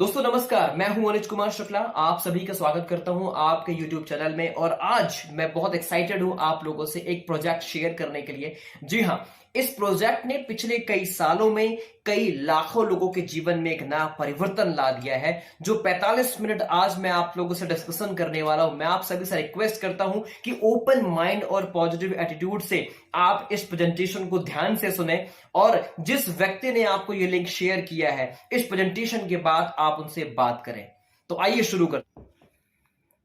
दोस्तों नमस्कार, मैं हूं अनुज कुमार शुक्ला। आप सभी का स्वागत करता हूं आपके YouTube चैनल में। और आज मैं बहुत एक्साइटेड हूं आप लोगों से एक प्रोजेक्ट शेयर करने के लिए। जी हां, इस प्रोजेक्ट ने पिछले कई सालों में कई लाखों लोगों के जीवन में एक नया परिवर्तन ला दिया है। जो 45 मिनट आज मैं आप लोगों से डिस्कशन करने वाला हूं, मैं आप सभी से रिक्वेस्ट करता हूं कि ओपन माइंड और पॉजिटिव एटीट्यूड से आप इस प्रेजेंटेशन को ध्यान से सुने। और जिस व्यक्ति ने आपको ये लिंक शेयर किया है, इस प्रेजेंटेशन के बाद आप उनसे बात करें। तो आइए शुरू करते हैं।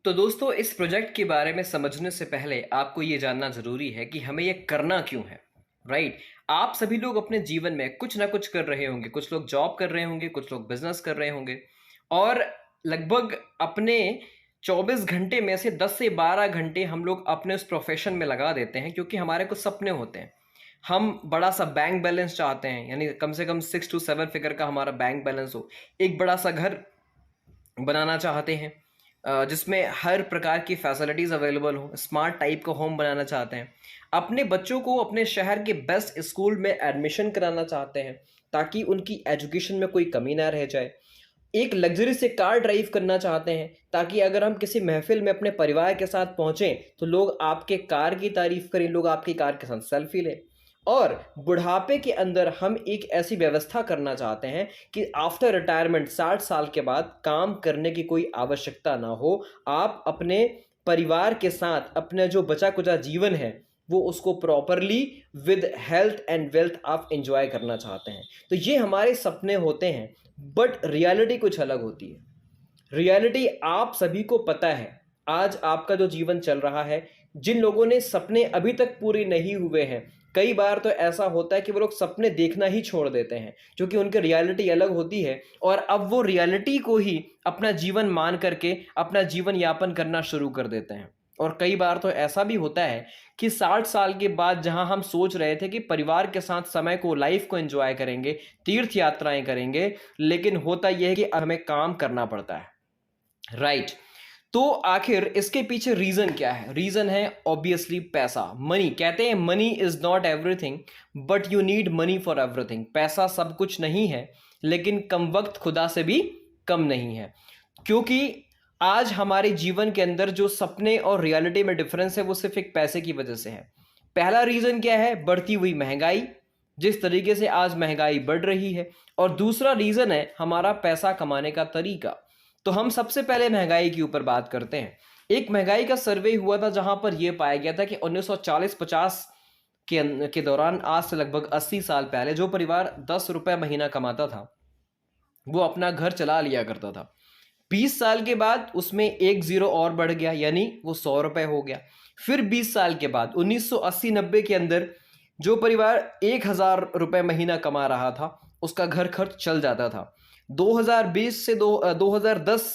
तो दोस्तों, इस प्रोजेक्ट के बारे में समझने से पहले आपको ये जानना जरूरी है कि हमें ये करना क्यों है। राइट। आप सभी लोग अपने जीवन में कुछ ना कुछ कर रहे होंगे। कुछ लोग जॉब कर रहे होंगे, कुछ लोग बिजनेस कर रहे होंगे, और लगभग अपने 24 घंटे में से 10 से 12 घंटे हम लोग अपने उस प्रोफेशन में लगा देते हैं, क्योंकि हमारे कुछ सपने होते हैं। हम बड़ा सा बैंक बैलेंस चाहते हैं, यानी कम से कम 6 to 7 फिगर का हमारा बैंक बैलेंस हो। एक बड़ा सा घर बनाना चाहते हैं जिसमें हर प्रकार की फैसिलिटीज़ अवेलेबल हो। स्मार्ट टाइप का होम बनाना चाहते हैं। अपने बच्चों को अपने शहर के बेस्ट स्कूल में एडमिशन कराना चाहते हैं ताकि उनकी एजुकेशन में कोई कमी ना रह जाए। एक लग्जरी से कार ड्राइव करना चाहते हैं ताकि अगर हम किसी महफिल में अपने परिवार के साथ पहुंचें तो लोग आपके कार की तारीफ करें, लोग आपकी कार के साथ सेल्फी लें। और बुढ़ापे के अंदर हम एक ऐसी व्यवस्था करना चाहते हैं कि आफ्टर रिटायरमेंट 60 साल के बाद काम करने की कोई आवश्यकता ना हो। आप अपने परिवार के साथ अपना जो बचा कुचा जीवन है वो उसको properly with health and wealth आप एंजॉय करना चाहते हैं। तो ये हमारे सपने होते हैं, बट रियलिटी कुछ अलग होती है। रियलिटी आप सभी को पता है। आज आपका जो जीवन चल रहा है, जिन लोगों ने सपने अभी तक पूरे नहीं हुए हैं, कई बार तो ऐसा होता है कि वो लोग सपने देखना ही छोड़ देते हैं, क्योंकि उनकी रियलिटी अलग होती है। और अब वो रियलिटी को ही अपना जीवन मान करके अपना जीवन यापन करना शुरू कर देते हैं। और कई बार तो ऐसा भी होता है कि 60 साल के बाद जहां हम सोच रहे थे कि परिवार के साथ समय को, लाइफ को एंजॉय करेंगे, तीर्थ यात्राएं करेंगे, लेकिन होता यह है कि हमें काम करना पड़ता है। राइट। तो आखिर इसके पीछे रीजन क्या है? रीजन है ऑब्वियसली पैसा, मनी। कहते हैं money is not everything but you need money for everything. पैसा सब कुछ नहीं है, लेकिन कम वक्त खुदा से भी कम नहीं है। क्योंकि आज हमारे जीवन के अंदर जो सपने और रियलिटी में डिफरेंस है वो सिर्फ एक पैसे की वजह से है। पहला रीजन क्या है? बढ़ती हुई महंगाई, जिस तरीके से आज महंगाई बढ़ रही है। और दूसरा रीजन है हमारा पैसा कमाने का तरीका। तो हम सबसे पहले महंगाई के ऊपर बात करते हैं। एक महंगाई का सर्वे हुआ था जहां पर यह पाया गया था कि 1940-50 के दौरान, आज से लगभग 80 साल पहले, जो परिवार 10 रुपए महीना कमाता था वो अपना घर चला लिया करता था। 20 साल के बाद उसमें एक जीरो और बढ़ गया, यानी वो 100 रुपए हो गया। फिर 20 साल के बाद 1980-90 के अंदर जो परिवार 1000 रुपए महीना कमा रहा था उसका घर खर्च चल जाता था। 2020 से 2010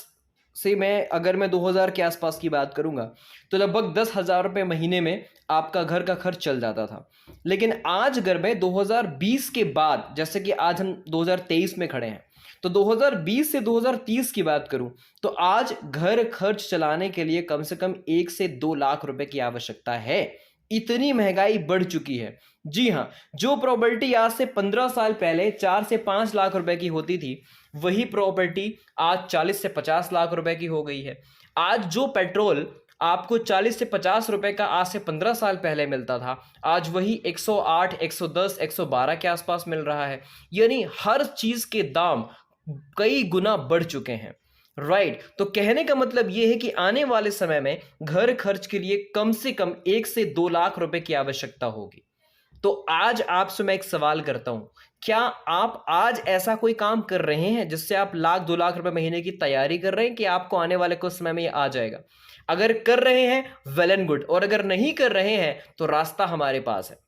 से अगर मैं 2000 के आसपास की बात करूंगा तो लगभग 10,000 रुपये महीने में आपका घर का खर्च चल जाता था। लेकिन आज अगर मैं 2020 के बाद, जैसे कि आज हम 2023 में खड़े हैं, तो 2020 से 2030 की बात करूं तो आज घर खर्च चलाने के लिए कम से कम 1 से 2 लाख रुपए की आवश्यकता है। इतनी महंगाई बढ़ चुकी है। जी हां, जो प्रॉपर्टी आज से 15 साल पहले 4 से 5 लाख रुपए की होती थी, वही प्रॉपर्टी आज 40 से 50 लाख रुपए की हो गई है। आज जो पेट्रोल आपको 40 से 50 रुपए का आज से 15 साल पहले मिलता था, आज वही 108, 110, 112 के आसपास मिल रहा है। यानी हर चीज के दाम कई गुना बढ़ चुके हैं। राइट। तो कहने का मतलब यह है कि आने वाले समय में घर खर्च के लिए कम से कम 1 से 2 लाख रुपए की आवश्यकता होगी। तो आज आपसे मैं एक सवाल करता हूं, क्या आप आज ऐसा कोई काम कर रहे हैं जिससे आप 1-2 लाख रुपए महीने की तैयारी कर रहे हैं कि आपको आने वाले कुछ समय में ये आ जाएगा? अगर कर रहे हैं, वेल एंड गुड। और अगर नहीं कर रहे हैं तो रास्ता हमारे पास है।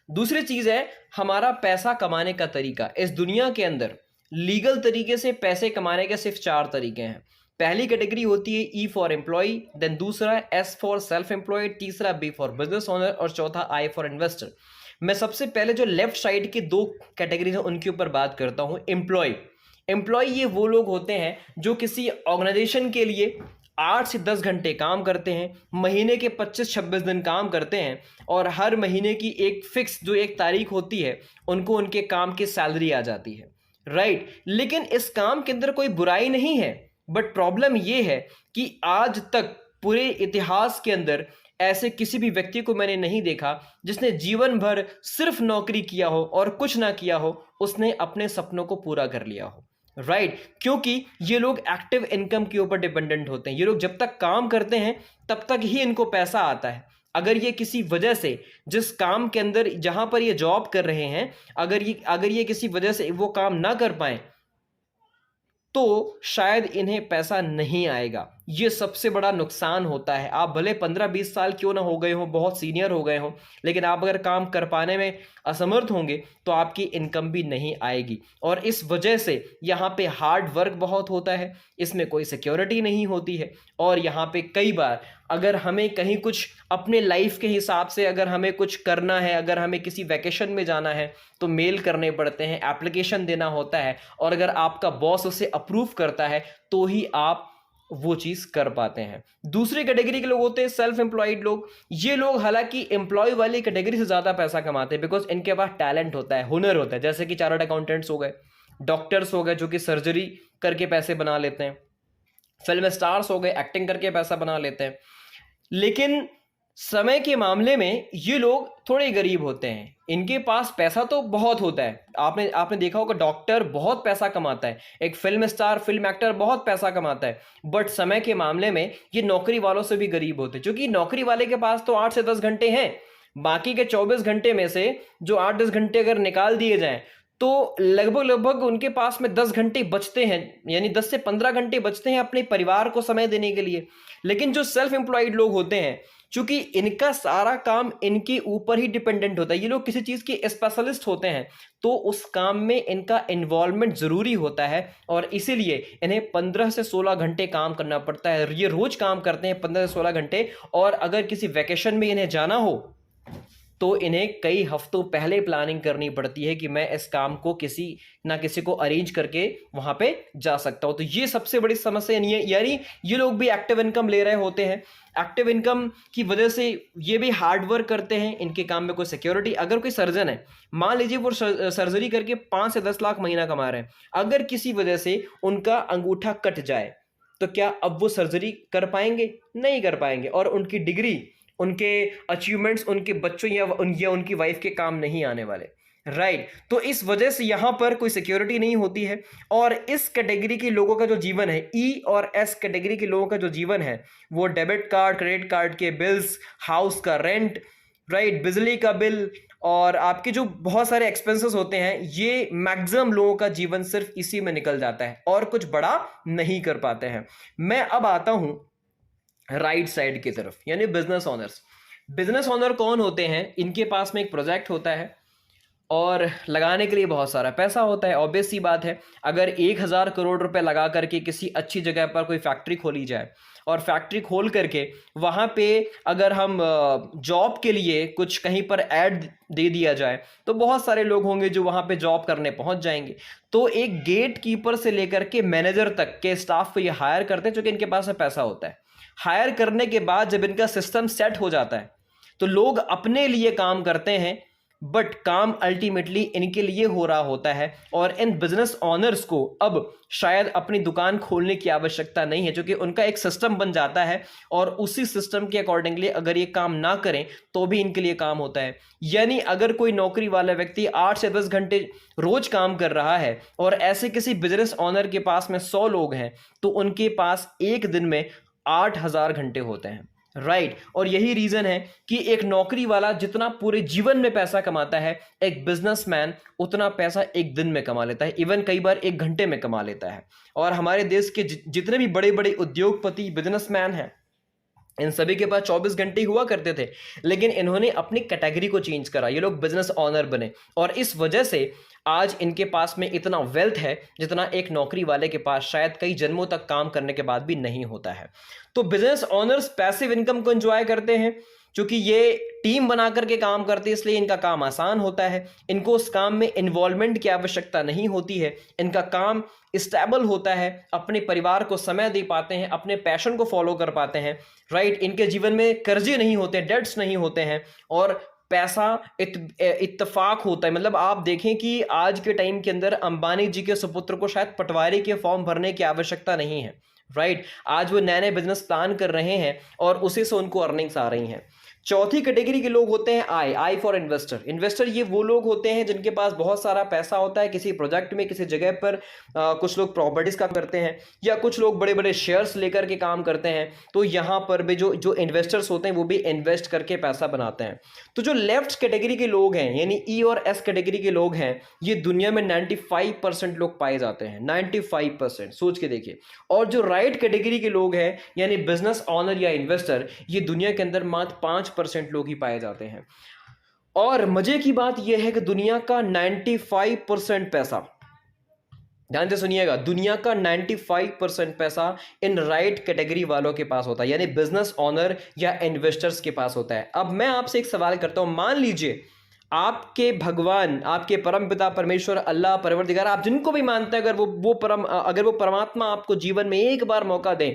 दूसरी चीज है हमारा पैसा कमाने का तरीका। इस दुनिया के अंदर लीगल तरीके से पैसे कमाने के सिर्फ 4 तरीके हैं। पहली कैटेगरी होती है ई फॉर एम्प्लॉय, देन दूसरा एस फॉर सेल्फ एम्प्लॉयड, तीसरा बी फॉर बिजनेस ओनर, और चौथा आई फॉर इन्वेस्टर। मैं सबसे पहले जो लेफ्ट साइड की 2 कैटेगरीज हैं उनके ऊपर बात करता हूं। एम्प्लॉय। एम्प्लॉय ये वो लोग होते हैं जो किसी ऑर्गेनाइजेशन के लिए 8 से 10 घंटे काम करते हैं, महीने के 25-26 दिन काम करते हैं, और हर महीने की एक फिक्स जो एक तारीख होती है उनको उनके काम की सैलरी आ जाती है। राइट। लेकिन इस काम के अंदर कोई बुराई नहीं है, बट प्रॉब्लम यह है कि आज तक पूरे इतिहास के अंदर ऐसे किसी भी व्यक्ति को मैंने नहीं देखा जिसने जीवन भर सिर्फ नौकरी किया हो और कुछ ना किया हो, उसने अपने सपनों को पूरा कर लिया हो। राइट, क्योंकि ये लोग एक्टिव इनकम के ऊपर डिपेंडेंट होते हैं। ये लोग जब तक काम करते हैं तब तक ही इनको पैसा आता है। अगर ये किसी वजह से, जिस काम के अंदर जहां पर ये जॉब कर रहे हैं, अगर ये किसी वजह से वो काम ना कर पाए तो शायद इन्हें पैसा नहीं आएगा। ये सबसे बड़ा नुकसान होता है। आप भले 15-20 साल क्यों ना हो गए हो, बहुत सीनियर हो गए हो, लेकिन आप अगर काम कर पाने में असमर्थ होंगे तो आपकी इनकम भी नहीं आएगी। और इस वजह से यहाँ पे हार्ड वर्क बहुत होता है, इसमें कोई सिक्योरिटी नहीं होती है। और यहाँ पे कई बार अगर हमें कहीं कुछ अपने लाइफ के हिसाब से अगर हमें कुछ करना है, अगर हमें किसी वैकेशन में जाना है तो मेल करने पड़ते हैं, एप्लीकेशन देना होता है, और अगर आपका बॉस उसे अप्रूव करता है तो ही आप वो चीज कर पाते हैं। दूसरी कैटेगरी के लोग होते हैं सेल्फ एम्प्लॉयड लोग। ये लोग हालांकि एम्प्लॉय वाली कैटेगरी से ज्यादा पैसा कमाते हैं, बिकॉज इनके पास टैलेंट होता है, हुनर होता है। जैसे कि चार्टर्ड अकाउंटेंट्स हो गए, डॉक्टर्स हो गए जो कि सर्जरी करके पैसे बना लेते हैं, फिल्म स्टार्स हो गए, एक्टिंग करके पैसा बना लेते हैं। लेकिन समय के मामले में ये लोग थोड़े गरीब होते हैं। इनके पास पैसा तो बहुत होता है, आपने देखा होगा डॉक्टर बहुत पैसा कमाता है, एक फिल्म स्टार, फिल्म एक्टर बहुत पैसा कमाता है, बट समय के मामले में ये नौकरी वालों से भी गरीब होते हैं। क्योंकि नौकरी वाले के पास तो 8 से 10 घंटे हैं, बाकी के 24 घंटे में से जो 8-10 घंटे अगर निकाल दिए जाएं तो लगभग उनके पास में 10 घंटे बचते हैं, यानी 10 से 15 घंटे बचते हैं अपने परिवार को समय देने के लिए। लेकिन जो सेल्फ एम्प्लॉयड लोग होते हैं, चूंकि इनका सारा काम इनके ऊपर ही डिपेंडेंट होता है, ये लोग किसी चीज के स्पेशलिस्ट होते हैं, तो उस काम में इनका इन्वॉल्वमेंट जरूरी होता है। और इसीलिए इन्हें 15 से 16 घंटे काम करना पड़ता है। ये रोज काम करते हैं 15 से 16 घंटे, और अगर किसी वैकेशन में इन्हें जाना हो तो इन्हें कई हफ्तों पहले प्लानिंग करनी पड़ती है कि मैं इस काम को किसी ना किसी को अरेंज करके वहां पे जा सकता हूं। तो ये सबसे बड़ी समस्या नहीं है, यानी ये लोग भी एक्टिव इनकम ले रहे होते हैं। एक्टिव इनकम की वजह से ये भी हार्ड वर्क करते हैं, इनके काम में कोई सिक्योरिटी। अगर कोई सर्जन है, मान लीजिए वो सर्जरी करके 5 से 10 लाख महीना कमा रहे हैं, अगर किसी वजह से उनका अंगूठा कट जाए तो क्या अब वो सर्जरी कर पाएंगे? नहीं कर पाएंगे। और उनकी डिग्री, उनके अचीवमेंट्स उनके बच्चों या उनकी वाइफ के काम नहीं आने वाले। राइट, तो इस वजह से यहां पर कोई सिक्योरिटी नहीं होती है। और इस कैटेगरी के लोगों का जो जीवन है, ई और एस कैटेगरी के लोगों का जो जीवन है, वो डेबिट कार्ड, क्रेडिट कार्ड के बिल्स, हाउस का रेंट, राइट, बिजली का बिल और आपके जो बहुत सारे एक्सपेंसेस होते हैं, ये मैक्सिमम लोगों का जीवन सिर्फ इसी में निकल जाता है और कुछ बड़ा नहीं कर पाते हैं। मैं अब आता हूं राइट साइड की तरफ, यानी बिजनेस ओनर्स। बिजनेस ओनर कौन होते हैं? इनके पास में एक प्रोजेक्ट होता है और लगाने के लिए बहुत सारा पैसा होता है। ऑब्वियस सी बात है, अगर 1000 करोड़ रुपए लगा करके किसी अच्छी जगह पर कोई फैक्ट्री खोली जाए और फैक्ट्री खोल करके वहां पे अगर हम जॉब के लिए कुछ कहीं पर ऐड दे दिया जाए तो बहुत सारे लोग होंगे जो वहां पे जॉब करने पहुंच जाएंगे। तो एक गेट कीपर से लेकर के मैनेजर तक के स्टाफ को ये हायर करते हैं, क्योंकि इनके पास में पैसा होता है। हायर करने के बाद जब इनका सिस्टम सेट हो जाता है तो लोग अपने लिए काम करते हैं, बट काम अल्टीमेटली इनके लिए हो रहा होता है। और इन बिजनेस ओनर्स को अब शायद अपनी दुकान खोलने की आवश्यकता नहीं है, क्योंकि उनका एक सिस्टम बन जाता है और उसी सिस्टम के अकॉर्डिंगली अगर ये काम ना करें तो भी इनके लिए काम होता है। यानी अगर कोई नौकरी वाला व्यक्ति 8 से 10 घंटे रोज काम कर रहा है और ऐसे किसी बिजनेस ओनर के पास में 100 लोग हैं तो उनके पास एक दिन में 8000 घंटे होते हैं। राइट, और यही रीजन है कि एक नौकरी वाला जितना पूरे जीवन में पैसा कमाता है, एक बिजनेसमैन उतना पैसा एक दिन में कमा लेता है, इवन कई बार 1 घंटे में कमा लेता है। और हमारे देश के जितने भी बड़े बड़े उद्योगपति, बिजनेसमैन हैं, इन सभी के पास 24 घंटे हुआ करते थे, लेकिन इन्होंने अपनी कैटेगरी को चेंज करा, ये लोग बिजनेस ऑनर बने। और इस वजह से आज इनके पास में इतना वेल्थ है जितना एक नौकरी वाले के पास शायद कई जन्मों तक काम करने के बाद भी नहीं होता है। तो बिजनेस ऑनर्स पैसिव इनकम को एंजॉय करते हैं, क्योंकि ये टीम बना करके काम करते हैं, इसलिए इनका काम आसान होता है। इनको उस काम में इन्वॉल्वमेंट की आवश्यकता नहीं होती है, इनका काम स्टेबल होता है, अपने परिवार को समय दे पाते हैं, अपने पैशन को फॉलो कर पाते हैं। राइट, इनके जीवन में कर्जे नहीं होते, डेट्स नहीं होते हैं और पैसा इत्तेफाक होता है। मतलब आप देखें कि आज के टाइम के अंदर अंबानी जी के सुपुत्र को शायद पटवारी के फॉर्म भरने की आवश्यकता नहीं है, राइट। आज वो नए नए बिजनेस प्लान कर रहे हैं और उसी से उनको अर्निंग्स आ रही हैं। चौथी कैटेगरी के लोग होते हैं आई फॉर इन्वेस्टर। इन्वेस्टर ये वो लोग होते हैं जिनके पास बहुत सारा पैसा होता है, किसी प्रोजेक्ट में, किसी जगह पर कुछ लोग प्रॉपर्टीज का करते हैं या कुछ लोग बड़े बड़े शेयर्स लेकर के काम करते हैं। तो यहाँ पर भी जो जो इन्वेस्टर्स होते हैं वो भी इन्वेस्ट करके पैसा बनाते हैं। तो जो लेफ्ट कैटेगरी के लोग हैं यानी ई और एस कैटेगरी के लोग हैं, ये दुनिया में 95% लोग पाए जाते हैं, 95%, सोच के देखिए। और जो राइट कैटेगरी के लोग हैं यानी बिजनेस ऑनर या इन्वेस्टर, ये दुनिया के अंदर मात्र 5% लोग ही पाए जाते हैं। और मजे की बात यह है कि दुनिया का 95% पैसा, ध्यान से सुनिएगा, दुनिया का 95% पैसा इन राइट कैटेगरी वालों के पास होता है, यानी बिजनेस ऑनर या इन्वेस्टर्स के पास होता है। अब मैं आपसे एक सवाल करता हूं, मान लीजिए आपके भगवान, आपके परम पिता परमेश्वर, अल्लाह, परवरदिगार, आप जिनको भी मानते हैं, अगर वो परमात्मा आपको जीवन में एक बार मौका दें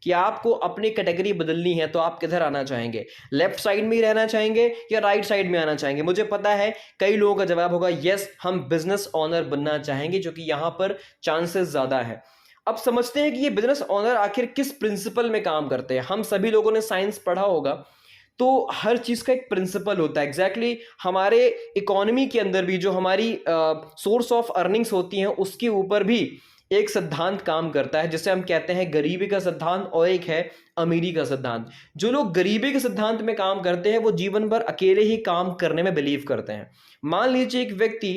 कि आपको अपनी कैटेगरी बदलनी है, तो आप किधर आना चाहेंगे? लेफ्ट साइड में ही रहना चाहेंगे या राइट साइड में आना चाहेंगे? मुझे पता है कई लोगों का जवाब होगा यस, हम बिजनेस ऑनर बनना चाहेंगे, क्योंकि यहां पर चांसेस ज्यादा है। अब समझते हैं कि ये बिजनेस ऑनर आखिर किस प्रिंसिपल में काम करते हैं। हम सभी लोगों ने साइंस पढ़ा होगा, तो हर चीज का एक प्रिंसिपल होता है। एग्जैक्टली हमारे इकोनॉमी के अंदर भी जो हमारी सोर्स ऑफ अर्निंग्स होती हैं, उसके ऊपर भी एक सिद्धांत काम करता है, जिसे हम कहते हैं गरीबी का सिद्धांत, और एक है अमीरी का सिद्धांत। जो लोग गरीबी के सिद्धांत में काम करते हैं वो जीवन भर अकेले ही काम करने में बिलीव करते हैं। मान लीजिए एक व्यक्ति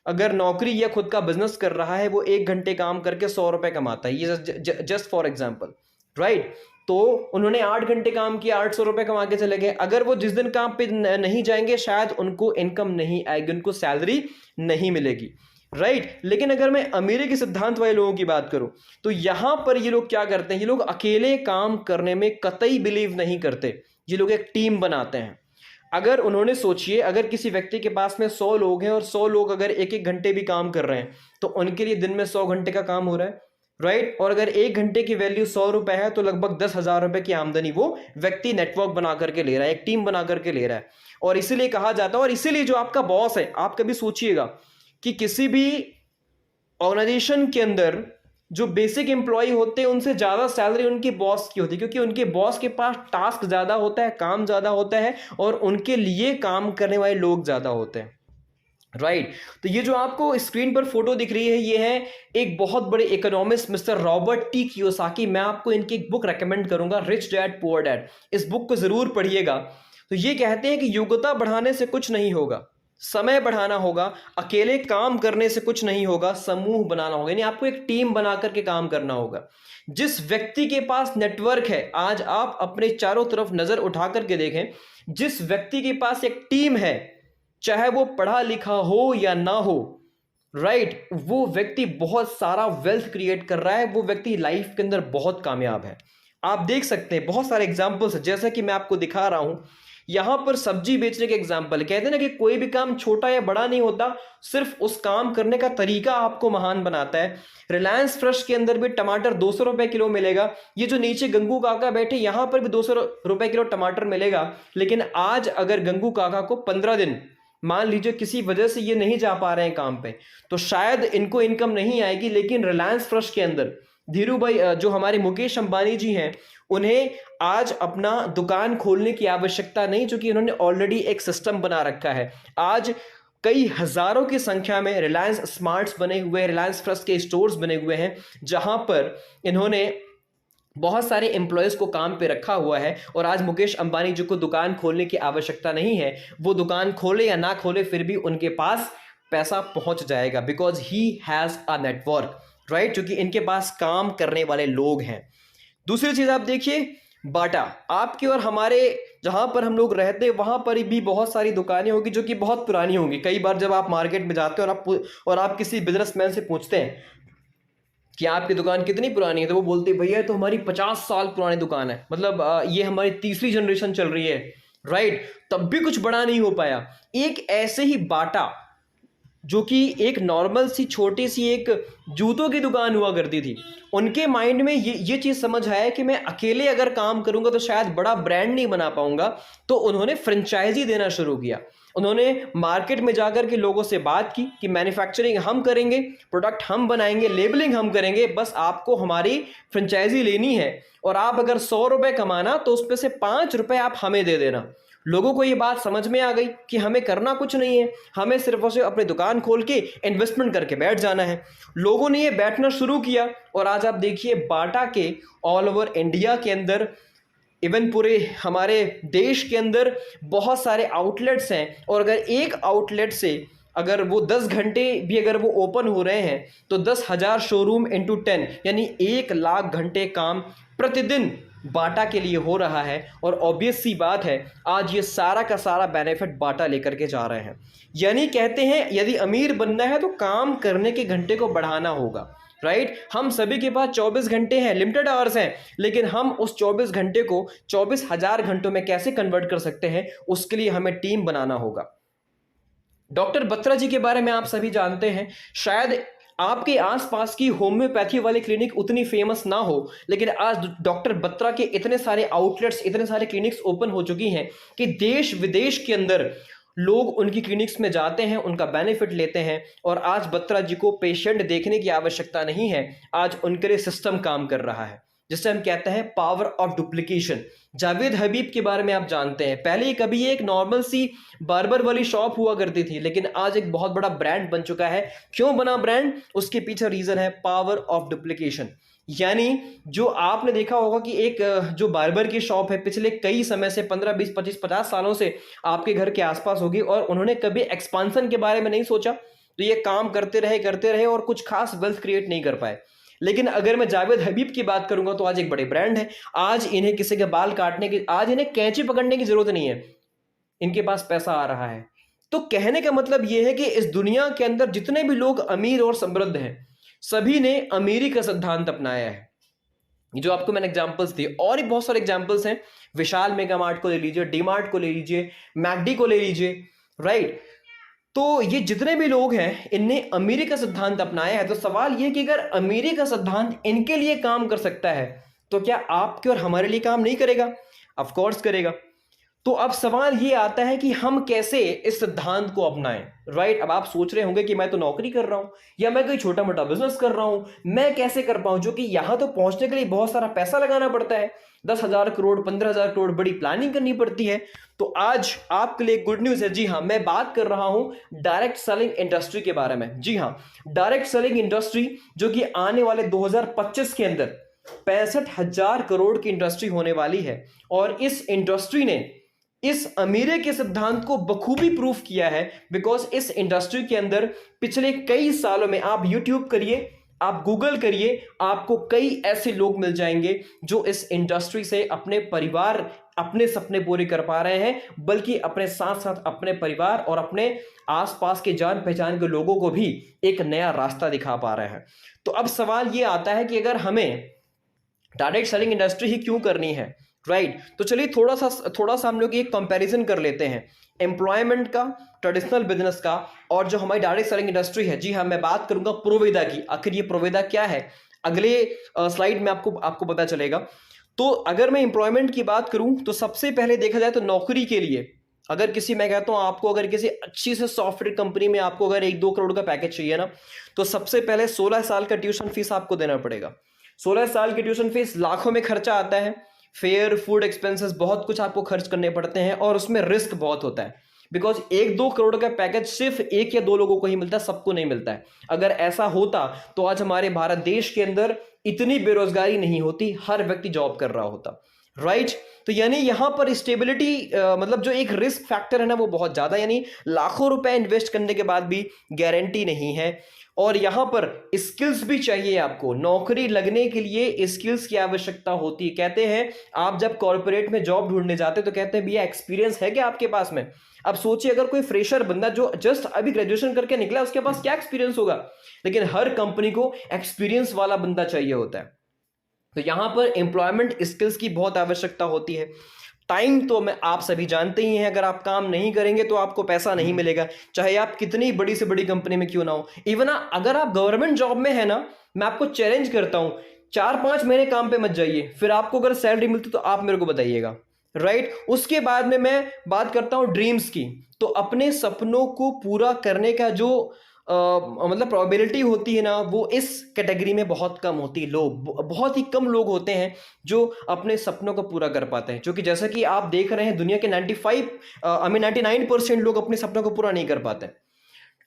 अगर नौकरी या खुद का बिजनेस कर रहा है, वो 1 घंटे काम करके 100 रुपए कमाता है, ये जस्ट फॉर एग्जाम्पल, राइट। तो उन्होंने 8 घंटे काम किया, 800 रुपए कमा के चले गए। अगर वो जिस दिन काम पे नहीं जाएंगे, शायद उनको इनकम नहीं आएगी, उनको सैलरी नहीं मिलेगी, राइट। लेकिन अगर मैं अमीरी के सिद्धांत वाले लोगों की बात करूं, तो यहां पर ये लोग क्या करते हैं, ये लोग अकेले काम करने में कतई बिलीव नहीं करते, ये लोग एक टीम बनाते हैं। अगर उन्होंने सोचिए, अगर किसी व्यक्ति के पास में 100 लोग हैं और 100 लोग अगर 1-1 घंटे भी काम कर रहे हैं, तो उनके लिए दिन में 100 घंटे का काम हो रहा है, राइट। और अगर 1 घंटे की वैल्यू 100 रुपए है, तो लगभग 10,000 रुपए की आमदनी वो व्यक्ति नेटवर्क बना करके ले रहा है, एक टीम बना करके ले रहा है। और इसीलिए कहा जाता है, और इसीलिए जो आपका बॉस है, आप कभी सोचिएगा कि किसी भी ऑर्गेनाइजेशन के अंदर जो बेसिक एम्प्लॉय होते हैं, उनसे ज्यादा सैलरी उनके बॉस की होती है, क्योंकि उनके बॉस के पास टास्क ज्यादा होता है, काम ज्यादा होता है, और उनके लिए काम करने वाले लोग ज्यादा होते हैं, राइट। तो ये जो आपको स्क्रीन पर फोटो दिख रही है, ये है एक बहुत बड़े economist mister Robert T Kiyosaki. मैं आपको इनकी एक बुक रेकमेंड करूंगा, रिच डैड पुअर डैड। इस बुक को जरूर पढ़िएगा। तो ये कहते हैं कि योग्यता बढ़ाने से कुछ नहीं होगा, समय बढ़ाना होगा, अकेले काम करने से कुछ नहीं होगा, समूह बनाना होगा, यानी आपको एक टीम बना करके काम करना होगा। जिस व्यक्ति के पास नेटवर्क है, आज आप अपने चारों तरफ नजर उठा करके देखें, जिस व्यक्ति के पास एक टीम है, चाहे वो पढ़ा लिखा हो या ना हो, राइट, वो व्यक्ति बहुत सारा वेल्थ क्रिएट कर रहा है, वो व्यक्ति लाइफ के अंदर बहुत कामयाब है। आप देख सकते हैं बहुत सारे एग्जाम्पल्स, जैसा कि मैं आपको दिखा रहा हूं, यहां पर सब्जी बेचने के एग्जाम्पल। कहते हैं ना कि कोई भी काम छोटा या बड़ा नहीं होता, सिर्फ उस काम करने का तरीका आपको महान बनाता है। रिलायंस फ्रेश के अंदर भी टमाटर 200 रुपए किलो मिलेगा। ये जो नीचे गंगू काका बैठे, यहां पर भी 200 रुपए किलो टमाटर मिलेगा। लेकिन आज अगर गंगू काका को 15 दिन, मान लीजिए किसी वजह से ये नहीं जा पा रहे हैं काम पे, तो शायद इनको इनकम नहीं आएगी। लेकिन रिलायंस फ्रेश के अंदर धीरू भाई, जो हमारे मुकेश अंबानी जी हैं, उन्हें आज अपना दुकान खोलने की आवश्यकता नहीं, क्योंकि उन्होंने ऑलरेडी एक सिस्टम बना रखा है। आज कई हजारों की संख्या में रिलायंस स्मार्ट्स बने हुए हैं, रिलायंस फ्रेश के स्टोर्स बने हुए हैं, जहां पर इन्होंने बहुत सारे एम्प्लॉयज को काम पे रखा हुआ है। और आज मुकेश अंबानी जी को दुकान खोलने की आवश्यकता नहीं है, वो दुकान खोले या ना खोले फिर भी उनके पास पैसा पहुंच जाएगा, because he has a network, right, क्योंकि इनके पास काम करने वाले लोग हैं। दूसरी चीज आप देखिए, बाटा। आपके और हमारे जहां पर हम लोग रहते हैं, वहां पर भी बहुत सारी दुकानें होगी जो कि बहुत पुरानी होंगी। कई बार जब आप मार्केट में जाते हो और आप किसी बिजनेसमैन से पूछते हैं कि आपकी दुकान कितनी पुरानी है, तो वो बोलते हैं भैया तो हमारी 50 साल पुरानी दुकान है, मतलब ये हमारी तीसरी जनरेशन चल रही है, राइट। तब भी कुछ बड़ा नहीं हो पाया। एक ऐसे ही बाटा जो कि एक नॉर्मल सी छोटी सी एक जूतों की दुकान हुआ करती थी, उनके माइंड में ये चीज़ समझ आया कि मैं अकेले अगर काम करूंगा तो शायद बड़ा ब्रांड नहीं बना पाऊंगा। तो उन्होंने फ्रेंचाइजी देना शुरू किया। उन्होंने मार्केट में जाकर के लोगों से बात की कि मैन्युफैक्चरिंग हम करेंगे, प्रोडक्ट हम बनाएंगे, लेबलिंग हम करेंगे, बस आपको हमारी फ्रेंचाइजी लेनी है और आप अगर 100 रुपए कमाना तो उसमें से 5 रुपए आप हमें दे देना। लोगों को ये बात समझ में आ गई कि हमें करना कुछ नहीं है, हमें सिर्फ और सिर्फ अपनी दुकान खोल के इन्वेस्टमेंट करके बैठ जाना है। लोगों ने ये बैठना शुरू किया और आज आप देखिए बाटा के ऑल ओवर इंडिया के अंदर, इवन पूरे हमारे देश के अंदर बहुत सारे आउटलेट्स हैं। और अगर एक आउटलेट से अगर वो 10 घंटे भी अगर वो ओपन हो रहे हैं तो 10,000 शोरूम इंटू 10 यानी 1 लाख घंटे काम प्रतिदिन बाटा के लिए हो रहा है। और ऑब्वियस सी बात है आज ये सारा का सारा बेनिफिट बाटा लेकर के जा रहे हैं। यानी कहते हैं यदि अमीर बनना है तो काम करने के घंटे को बढ़ाना होगा, राइट। हम सभी के पास 24 घंटे हैं, लिमिटेड आवर्स हैं, लेकिन हम उस 24 घंटे को 24,000 घंटों में कैसे कन्वर्ट कर सकते हैं, उसके लिए हमें टीम बनाना होगा। डॉक्टर बत्रा जी के बारे में आप सभी जानते हैं। शायद आपके आसपास की होम्योपैथी वाली क्लिनिक उतनी फेमस ना हो, लेकिन आज डॉक्टर बत्रा के इतने सारे आउटलेट्स, इतने सारे क्लिनिक्स ओपन हो चुकी हैं कि देश विदेश के अंदर लोग उनकी क्लिनिक्स में जाते हैं, उनका बेनिफिट लेते हैं। और आज बत्रा जी को पेशेंट देखने की आवश्यकता नहीं है, आज उनके लिए सिस्टम काम कर रहा है, जिसे हम कहते हैं पावर ऑफ डुप्लीकेशन। जावेद हबीब के बारे में आप जानते हैं, पहले कभी एक नॉर्मल सी बार्बर वाली शॉप हुआ करती थी, लेकिन आज एक बहुत बड़ा ब्रांड बन चुका है। क्यों बना ब्रांड? उसके पीछे रीजन है पावर ऑफ डुप्लीकेशन। यानी जो आपने देखा होगा कि एक जो बार्बर की शॉप है पिछले कई समय से 15, 20, 25, 50 सालों से आपके घर के आसपास होगी और उन्होंने कभी एक्सपांशन के बारे में नहीं सोचा, तो ये काम करते रहे और कुछ खास वेल्थ क्रिएट नहीं कर पाए। लेकिन अगर मैं जावेद हबीब की बात करूंगा तो आज एक बड़े ब्रांड है। आज इन्हें किसी के बाल काटने की, आज इन्हें कैंची पकड़ने की जरूरत नहीं है, इनके पास पैसा आ रहा है। तो कहने का मतलब यह है कि इस दुनिया के अंदर जितने भी लोग अमीर और समृद्ध हैं, सभी ने अमीरी का सिद्धांत अपनाया है। जो आपको मैंने एग्जांपल्स दिए, और भी बहुत सारे एग्जांपल्स हैं। विशाल मेगा मार्ट को ले लीजिए, डी मार्ट को ले लीजिए, मैकडी को ले लीजिए, राइट। तो ये जितने भी लोग हैं इनने अमीरी का सिद्धांत अपनाया है। तो सवाल ये कि अगर अमीरी का सिद्धांत इनके लिए काम कर सकता है तो क्या आपके और हमारे लिए काम नहीं करेगा? ऑफ कोर्स करेगा। तो अब सवाल ये आता है कि हम कैसे इस सिद्धांत को अपनाएं, राइट। अब आप सोच रहे होंगे कि मैं तो नौकरी कर रहा हूं या मैं कोई छोटा मोटा बिजनेस कर रहा हूं, मैं कैसे कर पाऊं, जो कि यहां तो पहुंचने के लिए बहुत सारा पैसा लगाना पड़ता है, 10,000 करोड़, 15,000 करोड़, बड़ी प्लानिंग करनी पड़ती है। तो आज आपके लिए गुड न्यूज है। जी हां, मैं बात कर रहा हूं डायरेक्ट सेलिंग इंडस्ट्री के बारे में। जी हां, डायरेक्ट सेलिंग इंडस्ट्री जो कि आने वाले 2025 के अंदर 65,000 करोड़ की इंडस्ट्री होने वाली है। और इस इंडस्ट्री ने इस अमीरी के सिद्धांत को बखूबी प्रूफ किया है, बिकॉज इस इंडस्ट्री के अंदर पिछले कई सालों में आप यूट्यूब करिए, आप गूगल करिए, आपको कई ऐसे लोग मिल जाएंगे जो इस इंडस्ट्री से अपने परिवार, अपने सपने पूरे कर पा रहे हैं, बल्कि अपने साथ साथ अपने परिवार और अपने आसपास के जान पहचान के लोगों को भी एक नया रास्ता दिखा पा रहे हैं। तो अब सवाल यह आता है कि अगर हमें डायरेक्ट सेलिंग इंडस्ट्री ही क्यों करनी है, राइट। तो चलिए थोड़ा सा हम लोग एक कंपैरिजन कर लेते हैं एम्प्लॉयमेंट का, ट्रेडिशनल बिजनेस का, और जो हमारी डायरेक्ट सेलिंग इंडस्ट्री है। जी हाँ, मैं बात करूंगा प्रोवेदा की। आखिर ये प्रोवेदा क्या है, अगले स्लाइड में आपको पता चलेगा। तो अगर मैं एम्प्लॉयमेंट की बात करूं तो सबसे पहले देखा जाए तो नौकरी के लिए अगर किसी, मैं कहता हूं आपको अगर किसी अच्छी से सॉफ्टवेयर कंपनी में आपको अगर 1-2 करोड़ का पैकेज चाहिए ना, तो सबसे पहले 16 साल का ट्यूशन फीस आपको देना पड़ेगा। 16 साल की ट्यूशन फीस, लाखों में खर्चा आता है, फेयर, फूड एक्सपेंसेस, बहुत कुछ आपको खर्च करने पड़ते हैं और उसमें रिस्क बहुत होता है। बिकॉज 1-2 करोड़ का पैकेज सिर्फ 1 या 2 लोगों को ही मिलता है, सबको नहीं मिलता है। अगर ऐसा होता तो आज हमारे भारत देश के अंदर इतनी बेरोजगारी नहीं होती, हर व्यक्ति जॉब कर रहा होता, राइट। तो यानी यहां पर स्टेबिलिटी, मतलब जो एक रिस्क फैक्टर है ना वो बहुत ज्यादा, यानी लाखों रुपए इन्वेस्ट करने के बाद भी गारंटी नहीं है। और यहां पर स्किल्स भी चाहिए आपको, नौकरी लगने के लिए स्किल्स की आवश्यकता होती है। कहते हैं आप जब कॉर्पोरेट में जॉब ढूंढने जाते तो कहते हैं भैया एक्सपीरियंस है क्या आपके पास में। अब सोचिए अगर कोई फ्रेशर बंदा जो जस्ट अभी ग्रेजुएशन करके निकला उसके पास क्या एक्सपीरियंस होगा, लेकिन हर कंपनी को एक्सपीरियंस वाला बंदा चाहिए होता है। तो यहां पर एम्प्लॉयमेंट स्किल्स की बहुत आवश्यकता होती है। टाइम तो मैं आप सभी जानते ही हैं, अगर आप काम नहीं करेंगे तो आपको पैसा नहीं मिलेगा, चाहे आप कितनी बड़ी से बड़ी कंपनी में क्यों ना हो। इवन अगर आप गवर्नमेंट जॉब में है ना, मैं आपको चैलेंज करता हूं, 4-5 महीने काम पे मत जाइए, फिर आपको अगर सैलरी मिलती तो आप मेरे को बताइएगा, राइट। उसके बाद में मैं बात करता हूं ड्रीम्स की। तो अपने सपनों को पूरा करने का जो मतलब प्रोबेबिलिटी होती है ना, वो इस कैटेगरी में बहुत कम होती है। लोग, बहुत ही कम लोग होते हैं जो अपने सपनों को पूरा कर पाते हैं, क्योंकि जैसा कि आप देख रहे हैं दुनिया के 99% लोग अपने सपनों को पूरा नहीं कर पाते।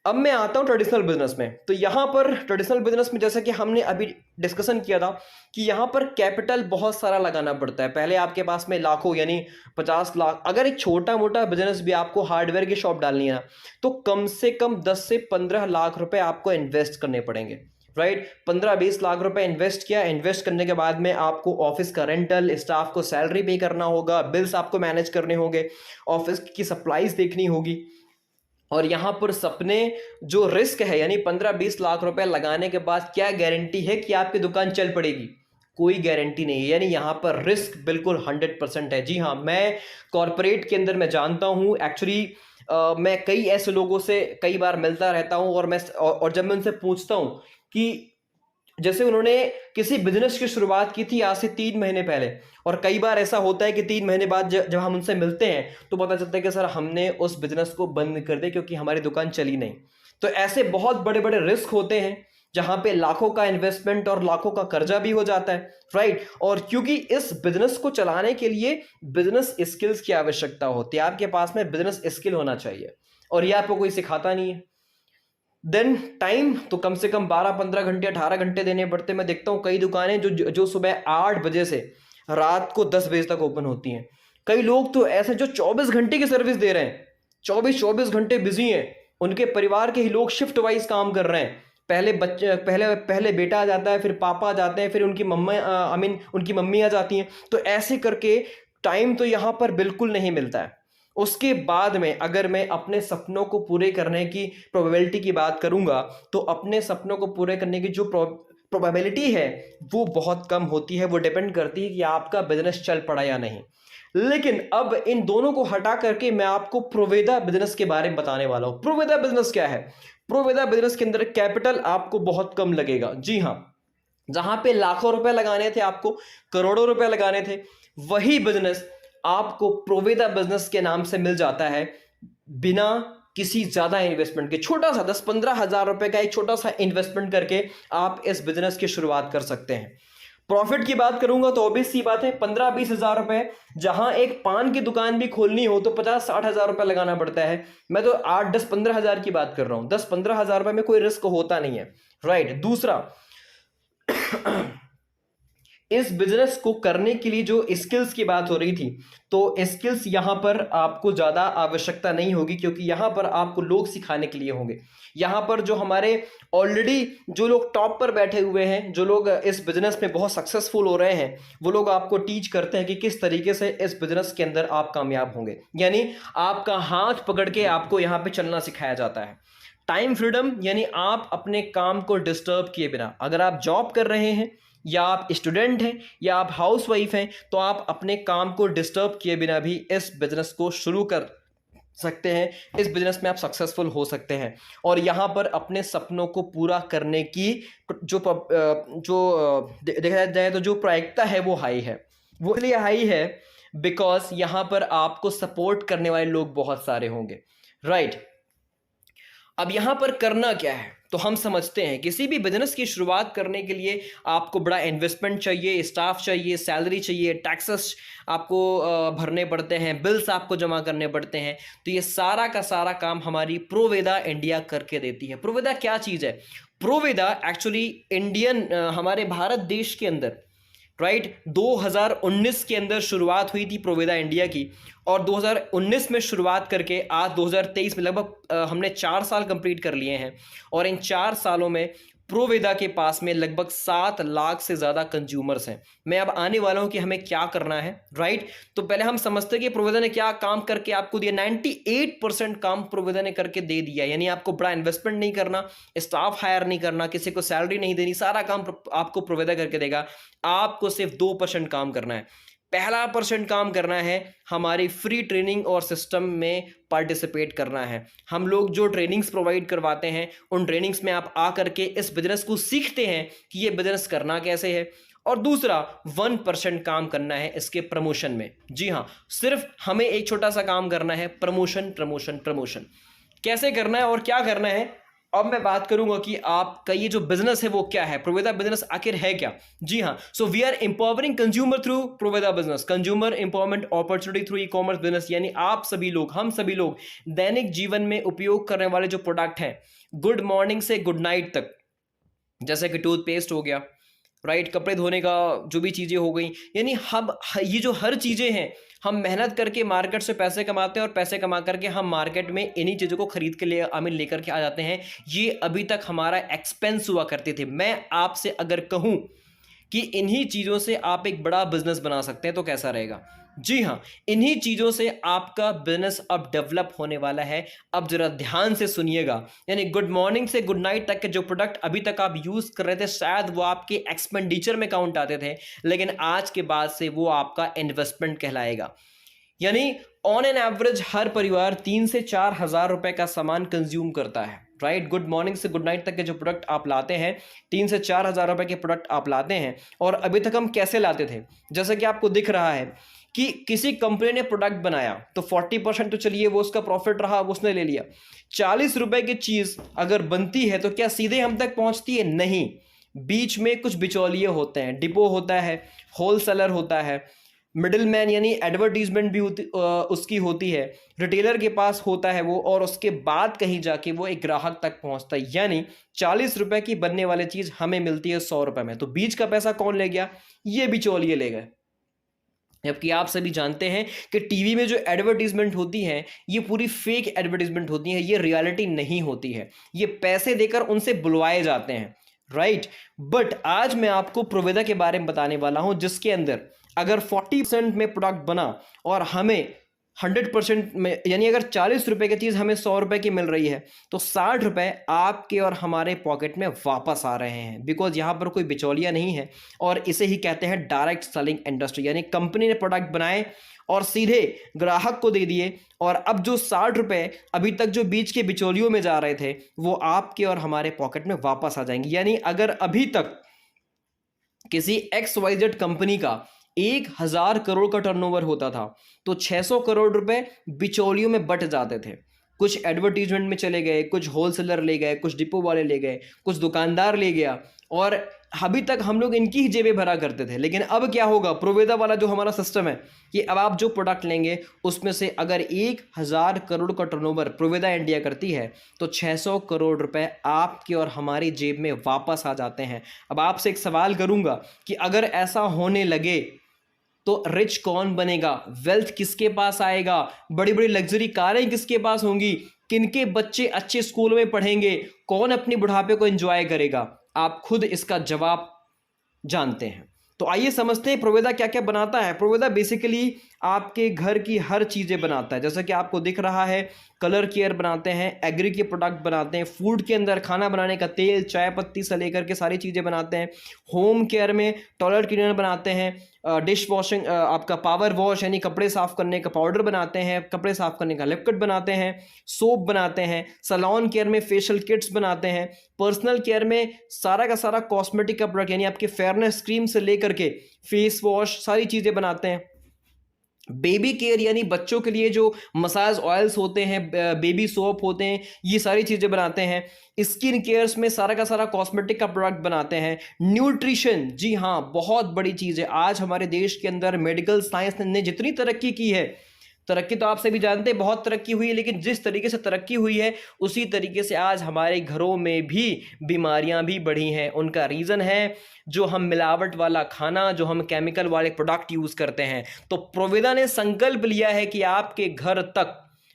अब मैं आता हूं ट्रेडिशनल बिजनेस में। तो यहां पर ट्रेडिशनल बिजनेस में जैसा कि हमने अभी डिस्कशन किया था कि यहां पर कैपिटल बहुत सारा लगाना पड़ता है। पहले आपके पास में लाखों यानी 50 लाख, अगर एक छोटा मोटा बिजनेस भी आपको हार्डवेयर की शॉप डालनी है ना, तो कम से कम 10 से 15 लाख रुपए आपको इन्वेस्ट करने पड़ेंगे, राइट। 15-20 लाख रुपए इन्वेस्ट किया, इन्वेस्ट करने के बाद में आपको ऑफिस का रेंटल, स्टाफ को सैलरी पे करना होगा, बिल्स आपको मैनेज करने होंगे, ऑफिस की सप्लाईज देखनी होगी। और यहां पर सपने जो रिस्क है, यानी 15-20 लाख रुपए लगाने के बाद क्या गारंटी है कि आपकी दुकान चल पड़ेगी? कोई गारंटी नहीं है। यानी यहां पर रिस्क बिल्कुल 100% है। जी हाँ, मैं कॉर्पोरेट के अंदर मैं जानता हूं एक्चुअली, मैं कई ऐसे लोगों से कई बार मिलता रहता हूं, और जब मैं उनसे पूछता हूं कि जैसे उन्होंने किसी बिजनेस की शुरुआत की थी आज से 3 महीने पहले, और कई बार ऐसा होता है कि 3 महीने बाद जब हम उनसे मिलते हैं तो पता चलता है कि सर हमने उस बिजनेस को बंद कर दिया क्योंकि हमारी दुकान चली नहीं। तो ऐसे बहुत बड़े बड़े रिस्क होते हैं जहां पे लाखों का इन्वेस्टमेंट और लाखों का कर्जा भी हो जाता है, राइट। और क्योंकि इस बिजनेस को चलाने के लिए बिजनेस स्किल्स की आवश्यकता होती है, आपके पास में बिजनेस स्किल होना चाहिए, और ये आपको कोई सिखाता नहीं है। देन टाइम तो कम से कम 12-15 घंटे 18 घंटे देने पड़ते। मैं देखता हूँ कई दुकानें जो सुबह 8 बजे से रात को 10 बजे तक ओपन होती हैं। कई लोग तो ऐसे जो 24 घंटे की सर्विस दे रहे हैं, 24 घंटे बिजी हैं, उनके परिवार के ही लोग शिफ्ट वाइज काम कर रहे हैं। पहले बेटा आ जाता है, फिर पापा आ जाते हैं, फिर उनकी उनकी मम्मी आ जाती हैं। तो ऐसे करके टाइम तो यहाँ पर बिल्कुल नहीं मिलता है। उसके बाद में अगर मैं अपने सपनों को पूरे करने की प्रोबेबिलिटी की बात करूंगा, तो अपने सपनों को पूरे करने की जो प्रोबेबिलिटी है वो बहुत कम होती है। वो डिपेंड करती है कि आपका बिजनेस चल पड़ा या नहीं। लेकिन अब इन दोनों को हटा करके मैं आपको प्रोवेदा बिजनेस के बारे में बताने वाला हूं। प्रोवेदा बिजनेस क्या है? प्रोवेदा बिजनेस के अंदर कैपिटल आपको बहुत कम लगेगा। जी हाँ, जहां पे लाखों रुपए लगाने थे, आपको करोड़ों रुपए लगाने थे, वही बिजनेस आपको प्रोवेदा बिजनेस के नाम से मिल जाता है बिना किसी ज्यादा इन्वेस्टमेंट के। छोटा सा 10-15 हजार रुपए का एक छोटा सा इन्वेस्टमेंट करके आप इस बिजनेस की शुरुआत कर सकते हैं। प्रॉफिट की बात करूंगा तो ऑब्वियस सी बात है, 15-20 हजार रुपए, जहां एक पान की दुकान भी खोलनी हो तो 50-60 हजार रुपए लगाना पड़ता है। मैं तो 8-10-15 हजार की बात कर रहा हूं। 10-15 हजार रुपए में कोई रिस्क होता नहीं है, राइट। दूसरा, इस बिजनेस को करने के लिए जो स्किल्स की बात हो रही थी, तो स्किल्स यहां पर आपको ज्यादा आवश्यकता नहीं होगी, क्योंकि यहां पर आपको लोग सिखाने के लिए होंगे। यहां पर जो हमारे ऑलरेडी जो लोग टॉप पर बैठे हुए हैं, जो लोग इस बिजनेस में बहुत सक्सेसफुल हो रहे हैं, वो लोग आपको टीच करते हैं कि किस तरीके से इस बिजनेस के अंदर आप कामयाब होंगे। यानी आपका हाथ पकड़ के आपको यहां पे चलना सिखाया जाता है। टाइम फ्रीडम, यानी आप अपने काम को डिस्टर्ब किए बिना, अगर आप जॉब कर रहे हैं या आप स्टूडेंट हैं या आप हाउसवाइफ हैं, तो आप अपने काम को डिस्टर्ब किए बिना भी इस बिजनेस को शुरू कर सकते हैं। इस बिजनेस में आप सक्सेसफुल हो सकते हैं, और यहां पर अपने सपनों को पूरा करने की देखा जाए तो जो प्रायिकता है वो हाई है। वो इसलिए हाई है बिकॉज यहां पर आपको सपोर्ट करने वाले लोग बहुत सारे होंगे, राइट। अब यहां पर करना क्या है, तो हम समझते हैं किसी भी बिजनेस की शुरुआत करने के लिए आपको बड़ा इन्वेस्टमेंट चाहिए, स्टाफ चाहिए, सैलरी चाहिए, टैक्सेस आपको भरने पड़ते हैं, बिल्स आपको जमा करने पड़ते हैं। तो ये सारा का सारा काम हमारी प्रोवेदा इंडिया करके देती है। प्रोवेदा क्या चीज़ है? प्रोवेदा एक्चुअली इंडियन, हमारे भारत देश के अंदर, राइट, 2019 के अंदर शुरुआत हुई थी प्रोवेदा इंडिया की, और 2019 में शुरुआत करके आज 2023 में लगभग हमने 4 साल कंप्लीट कर लिए हैं, और इन 4 सालों में प्रोवेदा के पास में लगभग 7 लाख से ज़्यादा कंज्यूमर्स हैं। मैं अब आने वाला हूं कि हमें क्या करना है, राइट। तो पहले हम समझते हैं कि प्रोवेदा ने क्या काम करके आपको दिया। 98% काम प्रोवेदा ने करके दे दिया। यानी आपको बड़ा इन्वेस्टमेंट नहीं करना, स्टाफ हायर नहीं करना, किसी को सैलरी नहीं देनी, सारा काम आपको प्रोवेदा करके देगा। आपको सिर्फ 2% काम करना है। पहला % काम करना है हमारी फ्री ट्रेनिंग और सिस्टम में पार्टिसिपेट करना है। हम लोग जो ट्रेनिंग्स प्रोवाइड करवाते हैं उन ट्रेनिंग्स में आप आ करके इस बिजनेस को सीखते हैं कि ये बिजनेस करना कैसे है। और दूसरा 1% काम करना है इसके प्रमोशन में। जी हाँ, सिर्फ हमें एक छोटा सा काम करना है, प्रमोशन प्रमोशन प्रमोशन। कैसे करना है और क्या करना है, अब मैं बात करूंगा कि आपका ये जो बिजनेस है वो क्या है, प्रोवेदा बिजनेस आखिर है क्या। जी हाँ, so we are empowering consumer through Proveda business, consumer empowerment opportunity through e commerce business. यानी आप सभी लोग, हम सभी लोग दैनिक जीवन में उपयोग करने वाले जो प्रोडक्ट हैं, गुड मॉर्निंग से गुड नाइट तक, जैसे कि टूथपेस्ट हो गया, राइट, कपड़े धोने का जो भी चीज़ें हो गई, यानी हम ये जो हर चीज़ें हैं, हम मेहनत करके मार्केट से पैसे कमाते हैं और पैसे कमा करके हम मार्केट में इन्हीं चीज़ों को खरीद के लेकर के आ जाते हैं। ये अभी तक हमारा एक्सपेंस हुआ करते थे। मैं आपसे अगर कहूँ कि इन्हीं चीज़ों से आप एक बड़ा बिजनेस बना सकते हैं तो कैसा रहेगा। जी हाँ, इन्हीं चीज़ों से आपका बिजनेस अब डेवलप होने वाला है। अब जरा ध्यान से सुनिएगा। यानी गुड मॉर्निंग से गुड नाइट तक के जो प्रोडक्ट अभी तक आप यूज़ कर रहे थे, शायद वो आपके एक्सपेंडिचर में काउंट आते थे, लेकिन आज के बाद से वो आपका इन्वेस्टमेंट कहलाएगा। यानी ऑन एन एवरेज हर परिवार 3 से 4 हज़ार रुपए का सामान कंज्यूम करता है, राइट। गुड मॉर्निंग से गुड नाइट तक के जो प्रोडक्ट आप लाते हैं, 3 से 4 हज़ार रुपए के प्रोडक्ट आप लाते हैं। और अभी तक हम कैसे लाते थे, जैसा कि आपको दिख रहा है कि किसी कंपनी ने प्रोडक्ट बनाया तो 40% तो चलिए वो उसका प्रॉफिट रहा, वो उसने ले लिया। 40 रुपए की चीज अगर बनती है तो क्या सीधे हम तक पहुंचती है? नहीं, बीच में कुछ बिचौलिए होते हैं, डिपो होता है, होलसेलर होता है, मिडिल मैन यानी एडवर्टीजमेंट भी उसकी होती है, रिटेलर के पास होता है वो, और उसके बाद कहीं जाके वो एक ग्राहक तक पहुंचता है। यानी 40 रुपए की बनने वाली चीज हमें मिलती है 100 रुपए में। तो बीच का पैसा कौन ले गया? ये बिचौलिए ले गए। जबकि आप सभी जानते हैं कि टीवी में जो एडवर्टीजमेंट होती है ये पूरी फेक एडवर्टीजमेंट होती है, ये रियलिटी नहीं होती है, ये पैसे देकर उनसे बुलवाए जाते हैं, राइट। बट आज मैं आपको प्रोवेदा के बारे में बताने वाला हूं, जिसके अंदर अगर 40% में प्रोडक्ट बना और हमें 100% में, यानी अगर 40 रुपए की चीज हमें 100 रुपए की मिल रही है तो 60 रुपए आपके और हमारे पॉकेट में वापस आ रहे हैं, बिकॉज यहां पर कोई बिचौलिया नहीं है। और इसे ही कहते हैं डायरेक्ट सेलिंग इंडस्ट्री। यानी कंपनी ने प्रोडक्ट बनाए और सीधे ग्राहक को दे दिए, और अब जो 60 रुपए अभी तक जो बीच के बिचौलियों में जा रहे थे वो आपके और हमारे पॉकेट में वापस आ जाएंगे। यानी अगर अभी तक किसी XYZ कंपनी का 1000 करोड़ का टर्नओवर होता था तो 600 करोड़ रुपए बिचौलियों में बट जाते थे। कुछ एडवर्टीजमेंट में चले गए, कुछ होलसेलर ले गए, कुछ डिपो वाले ले गए, कुछ दुकानदार ले गया, और अभी तक हम लोग इनकी ही जेबें भरा करते थे। लेकिन अब क्या होगा, प्रोवेदा वाला जो हमारा सिस्टम है कि अब आप जो प्रोडक्ट लेंगे उसमें से अगर 1000 करोड़ का टर्नओवर प्रोवेदा इंडिया करती है तो 600 करोड़ रुपए आपके और हमारी जेब में वापस आ जाते हैं। अब आपसे एक सवाल करूंगा कि अगर ऐसा होने लगे तो रिच कौन बनेगा, वेल्थ किसके पास आएगा, बड़ी बड़ी लग्जरी कारें किसके पास होंगी, किनके बच्चे अच्छे स्कूल में पढ़ेंगे, कौन अपनी बुढ़ापे को एंजॉय करेगा? आप खुद इसका जवाब जानते हैं। तो आइए समझते हैं प्रोवेदा क्या क्या बनाता है। प्रोवेदा बेसिकली आपके घर की हर चीज़ें बनाता है, जैसा कि आपको दिख रहा है, कलर केयर बनाते हैं, एग्री के प्रोडक्ट बनाते हैं, फूड के अंदर खाना बनाने का तेल, चाय पत्ती से लेकर के सारी चीज़ें बनाते हैं, होम केयर में टॉयलेट क्लीनर बनाते हैं, डिश वॉशिंग, आपका पावर वॉश यानी कपड़े साफ करने का पाउडर बनाते हैं, कपड़े साफ करने का लिक्विड बनाते हैं, सोप बनाते हैं, सैलून केयर में फेशियल किट्स बनाते हैं, पर्सनल केयर में सारा का सारा कॉस्मेटिक का प्रोडक्ट यानी आपके फेयरनेस क्रीम से लेकर के फेस वॉश सारी चीज़ें बनाते हैं। बेबी केयर यानी बच्चों के लिए जो मसाज ऑयल्स होते हैं, बेबी सोप होते हैं, ये सारी चीज़ें बनाते हैं। स्किन केयर्स में सारा का सारा कॉस्मेटिक का प्रोडक्ट बनाते हैं। न्यूट्रिशन, जी हाँ, बहुत बड़ी चीज़ है। आज हमारे देश के अंदर मेडिकल साइंस ने जितनी तरक्की की है, तरक्की तो आप सभी जानते हैं बहुत तरक्की हुई है, लेकिन जिस तरीके से तरक्की हुई है उसी तरीके से आज हमारे घरों में भी बीमारियां भी बढ़ी हैं। उनका रीज़न है जो हम मिलावट वाला खाना, जो हम केमिकल वाले प्रोडक्ट यूज़ करते हैं। तो प्रोवेदा ने संकल्प लिया है कि आपके घर तक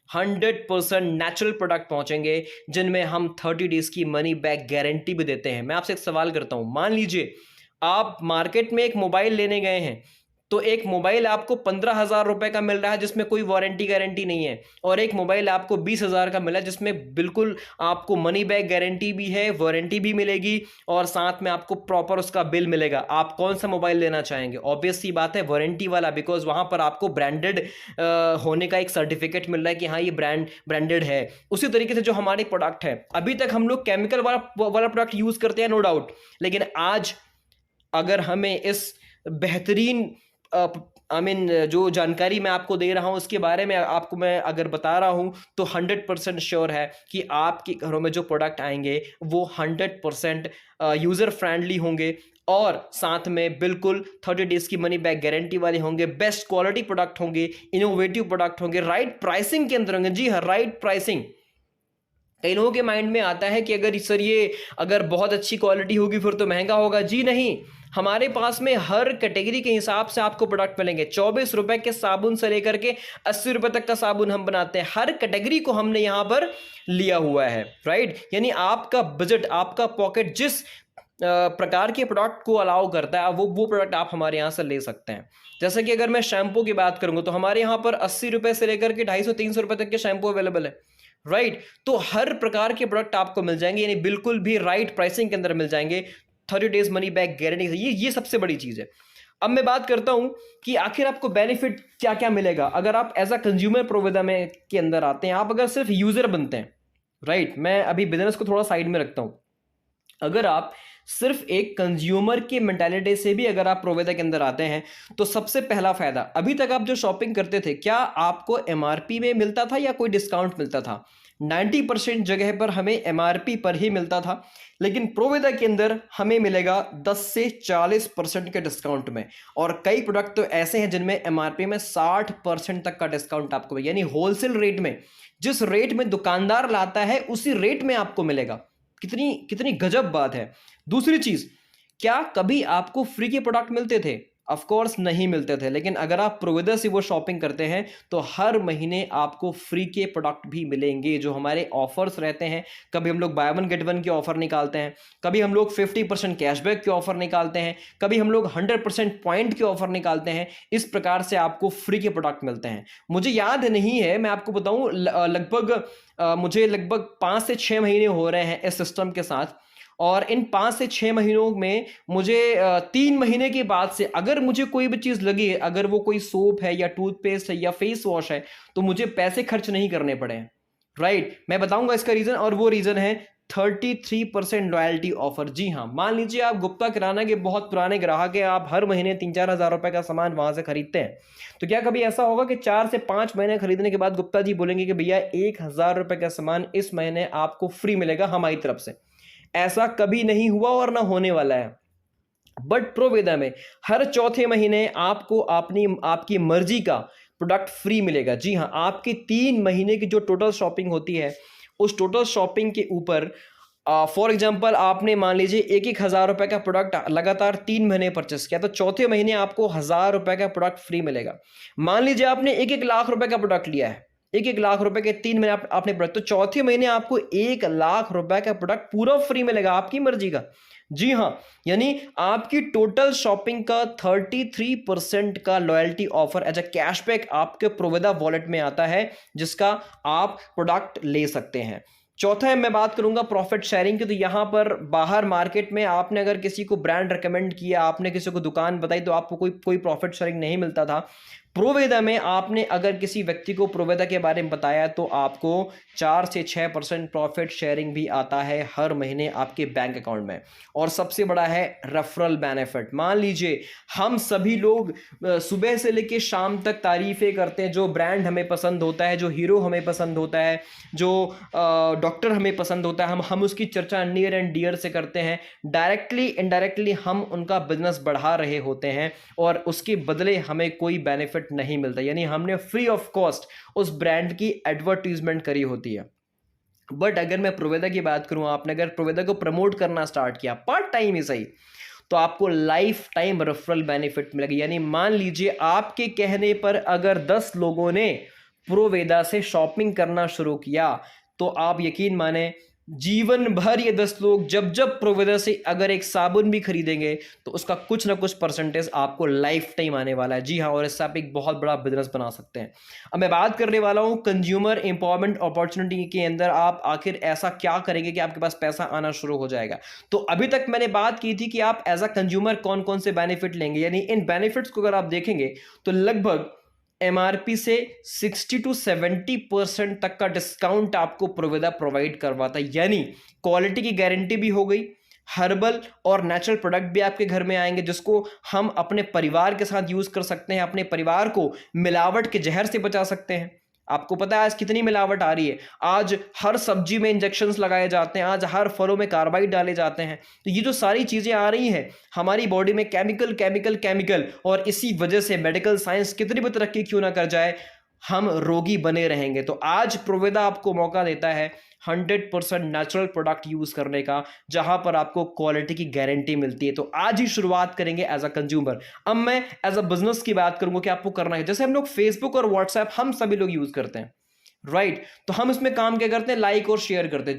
100% नेचुरल प्रोडक्ट पहुंचेंगे, जिनमें हम 30 डेज की मनी बैक गारंटी भी देते हैं। मैं आपसे एक सवाल करता हूं, मान लीजिए आप मार्केट में एक मोबाइल लेने गए हैं, तो एक मोबाइल आपको 15,000 रुपए का मिल रहा है जिसमें कोई वारंटी गारंटी नहीं है, और एक मोबाइल आपको 20,000 का मिला जिसमें बिल्कुल आपको मनी बैक गारंटी भी है, वारंटी भी मिलेगी और साथ में आपको प्रॉपर उसका बिल मिलेगा। आप कौन सा मोबाइल लेना चाहेंगे? ऑब्वियस सी बात है वारंटी वाला, बिकॉज वहां पर आपको ब्रांडेड होने का एक सर्टिफिकेट मिल रहा है कि हाँ ये ब्रांडेड है। उसी तरीके से जो हमारे प्रोडक्ट है, अभी तक हम लोग केमिकल वाला प्रोडक्ट यूज करते हैं, नो डाउट, लेकिन आज अगर हमें इस बेहतरीन जो जानकारी मैं आपको दे रहा हूं उसके बारे में आपको मैं अगर बता रहा हूं तो 100% श्योर है कि आपके घरों में जो प्रोडक्ट आएंगे वो 100% यूजर फ्रेंडली होंगे और साथ में बिल्कुल 30 डेज की मनी बैक गारंटी वाले होंगे, बेस्ट क्वालिटी प्रोडक्ट होंगे, इनोवेटिव प्रोडक्ट होंगे, राइट प्राइसिंग के अंदर होंगे। जी हाँ, राइट प्राइसिंग। कई लोगों के माइंड में आता है कि अगर सर ये अगर बहुत अच्छी क्वालिटी होगी फिर तो महंगा होगा। जी नहीं, हमारे पास में हर कैटेगरी के हिसाब से आपको प्रोडक्ट मिलेंगे। 24 रुपए के साबुन से लेकर के 80 रुपए तक का साबुन हम बनाते हैं, हर कैटेगरी को हमने यहां पर लिया हुआ है, राइट। यानी आपका बजट, आपका पॉकेट जिस प्रकार के प्रोडक्ट को अलाउ करता है वो प्रोडक्ट आप हमारे यहाँ से ले सकते हैं। जैसे कि अगर मैं शैम्पू की बात करूंगा तो हमारे यहाँ पर 80 रुपए से लेकर के 250-300 रुपए तक के शैम्पू अवेलेबल है, राइट। तो हर प्रकार के प्रोडक्ट आपको मिल जाएंगे, यानी बिल्कुल भी राइट प्राइसिंग के अंदर मिल जाएंगे, 30 डेज मनी बैक गारंटी। ये सबसे बड़ी चीज है। अब मैं बात करता हूं कि आखिर आपको बेनिफिट क्या क्या मिलेगा अगर आप एज अ कंज्यूमर प्रोविडा में के अंदर आते हैं। आप अगर सिर्फ यूजर बनते हैं, राइट, मैं अभी बिजनेस को थोड़ा साइड में रखता हूं। अगर आप सिर्फ एक कंज्यूमर की मेंटालिटी से भी अगर आप प्रोविडा के अंदर आते हैं तो सबसे पहला फायदा, अभी तक आप जो शॉपिंग करते थे क्या आपको एमआरपी में मिलता था या कोई डिस्काउंट मिलता था? 90% जगह पर हमें एमआरपी पर ही मिलता था, लेकिन प्रोविडा के अंदर हमें मिलेगा 10 से 40% के डिस्काउंट में। और कई प्रोडक्ट तो ऐसे हैं जिनमें एमआरपी में 60% तक का डिस्काउंट आपको मिलेगा, यानी होलसेल रेट में, जिस रेट में दुकानदार लाता है उसी रेट में आपको मिलेगा। कितनी कितनी गजब बात है। दूसरी चीज, क्या कभी आपको फ्री के प्रोडक्ट मिलते थे? ऑफ कोर्स नहीं मिलते थे, लेकिन अगर आप प्रोविडा से वो शॉपिंग करते हैं तो हर महीने आपको फ्री के प्रोडक्ट भी मिलेंगे। जो हमारे ऑफर्स रहते हैं, कभी हम लोग बाय वन गेट वन के ऑफर निकालते हैं, कभी हम लोग 50% कैशबैक के ऑफर निकालते हैं, कभी हम लोग 100% पॉइंट के ऑफर निकालते हैं। इस प्रकार से आपको फ्री के प्रोडक्ट मिलते हैं। मुझे याद नहीं है, मैं आपको बताऊं, मुझे लगभग 5 से 6 महीने हो रहे हैं इस सिस्टम के साथ, और इन 5 से 6 महीनों में मुझे 3 महीने के बाद से अगर मुझे कोई भी चीज़ लगी, अगर वो कोई सोप है या टूथपेस्ट है या फेस वॉश है, तो मुझे पैसे खर्च नहीं करने पड़े, राइट। मैं बताऊंगा इसका रीज़न, और वो रीज़न है 33% लॉयल्टी ऑफर। जी हाँ, मान लीजिए आप गुप्ता किराना के बहुत पुराने ग्राहक हैं, आप हर महीने 3-4 हज़ार रुपए का सामान वहां से खरीदते हैं, तो क्या कभी ऐसा होगा कि 4 से 5 महीने खरीदने के बाद गुप्ता जी बोलेंगे कि भैया 1,000 रुपए का सामान इस महीने आपको फ्री मिलेगा हमारी तरफ से? ऐसा कभी नहीं हुआ और ना होने वाला है। बट प्रोविडा में हर चौथे महीने आपको आपकी मर्जी का प्रोडक्ट फ्री मिलेगा। जी हाँ, आपकी 3 महीने की जो टोटल शॉपिंग होती है, उस टोटल शॉपिंग के ऊपर फॉर एग्जाम्पल आपने मान लीजिए 1,000 रुपए का प्रोडक्ट लगातार 3 महीने परचेस किया, तो चौथे महीने आपको 1,000 रुपए का प्रोडक्ट फ्री मिलेगा। मान लीजिए आपने 1-1 लाख रुपए का प्रोडक्ट लिया है, 1-1 लाख रुपए के 3 महीने आपने प्रोडक्ट, तो चौथे महीने आपको 1 लाख रुपए का प्रोडक्ट पूरा फ्री मिलेगा, आपकी मर्जी का। जी हाँ, यानी आपकी टोटल शॉपिंग का 33% का loyalty offer as a cashback आपके प्रोविडा वॉलेट में आता है, जिसका आप प्रोडक्ट ले सकते हैं। चौथा है, मैं बात करूंगा प्रॉफिट शेयरिंग की। तो यहां पर बाहर मार्केट में आपने अगर किसी को ब्रांड रिकमेंड किया, आपने किसी को दुकान बताई, तो आपको कोई प्रॉफिट शेयरिंग नहीं मिलता था। प्रोविडा में आपने अगर किसी व्यक्ति को प्रोविडा के बारे में बताया तो आपको 4 से 6% प्रॉफिट शेयरिंग भी आता है हर महीने आपके बैंक अकाउंट में। और सबसे बड़ा है रेफरल बेनिफिट। मान लीजिए हम सभी लोग सुबह से लेकर शाम तक तारीफें करते हैं, जो ब्रांड हमें पसंद होता है, जो हीरो हमें पसंद होता है, जो डॉक्टर हमें पसंद होता है, हम उसकी चर्चा नियर एंड डियर से करते हैं। डायरेक्टली इनडायरेक्टली हम उनका बिजनेस बढ़ा रहे होते हैं और उसके बदले हमें कोई बेनिफिट नहीं मिलता, यानी हमने फ्री ऑफ कॉस्ट उस ब्रांड की एडवर्टीजमेंट करी होती है। बट अगर मैं प्रोविडा की बात करूं, आपने अगर प्रोविडा को प्रमोट करना स्टार्ट किया, पार्ट टाइम ही सही, तो आपको लाइफ टाइम रेफरल बेनिफिट मिलेगा। यानी मान लीजिए आपके कहने पर अगर 10 लोगों ने प्रोविडा से शॉपिंग करना शुरू किया, तो आप यकीन माने जीवन भर ये 10 लोग जब जब प्रोविडर से अगर एक साबुन भी खरीदेंगे तो उसका कुछ ना कुछ परसेंटेज आपको लाइफ टाइम आने वाला है। जी हाँ, और इससे आप एक बहुत बड़ा बिजनेस बना सकते हैं। अब मैं बात करने वाला हूँ कंज्यूमर एम्पावरमेंट अपॉर्चुनिटी के अंदर आप आखिर ऐसा क्या करेंगे कि आपके पास पैसा आना शुरू हो जाएगा। तो अभी तक मैंने बात की थी कि आप एज अ कंज्यूमर कौन कौन से बेनिफिट लेंगे, यानी इन बेनिफिट्स को अगर आप देखेंगे तो लगभग एमआरपी से 60 टू 70% तक का डिस्काउंट आपको प्रोविडा प्रोवाइड करवाता है। यानी क्वालिटी की गारंटी भी हो गई, हर्बल और नेचुरल प्रोडक्ट भी आपके घर में आएंगे जिसको हम अपने परिवार के साथ यूज कर सकते हैं, अपने परिवार को मिलावट के जहर से बचा सकते हैं। आपको पता है आज कितनी मिलावट आ रही है, आज हर सब्जी में इंजेक्शंस लगाए जाते हैं, आज हर फलों में कार्बाइड डाले जाते हैं। तो ये जो सारी चीजें आ रही हैं हमारी बॉडी में केमिकल केमिकल केमिकल, और इसी वजह से मेडिकल साइंस कितनी भी तरक्की क्यों ना कर जाए हम रोगी बने रहेंगे। तो आज प्रोविडा आपको मौका देता है 100% नेचुरल प्रोडक्ट यूज करने का, जहां पर आपको क्वालिटी की गारंटी मिलती है। तो आज ही शुरुआत करेंगे एज अ कंज्यूमर। अब मैं एज अ बिजनेस की बात करूंगा कि आपको करना है। जैसे हम लोग फेसबुक और व्हाट्सएप हम सभी लोग यूज करते हैं, राइट तो हम इसमें काम क्या करते हैं, लाइक और शेयर करते हैं।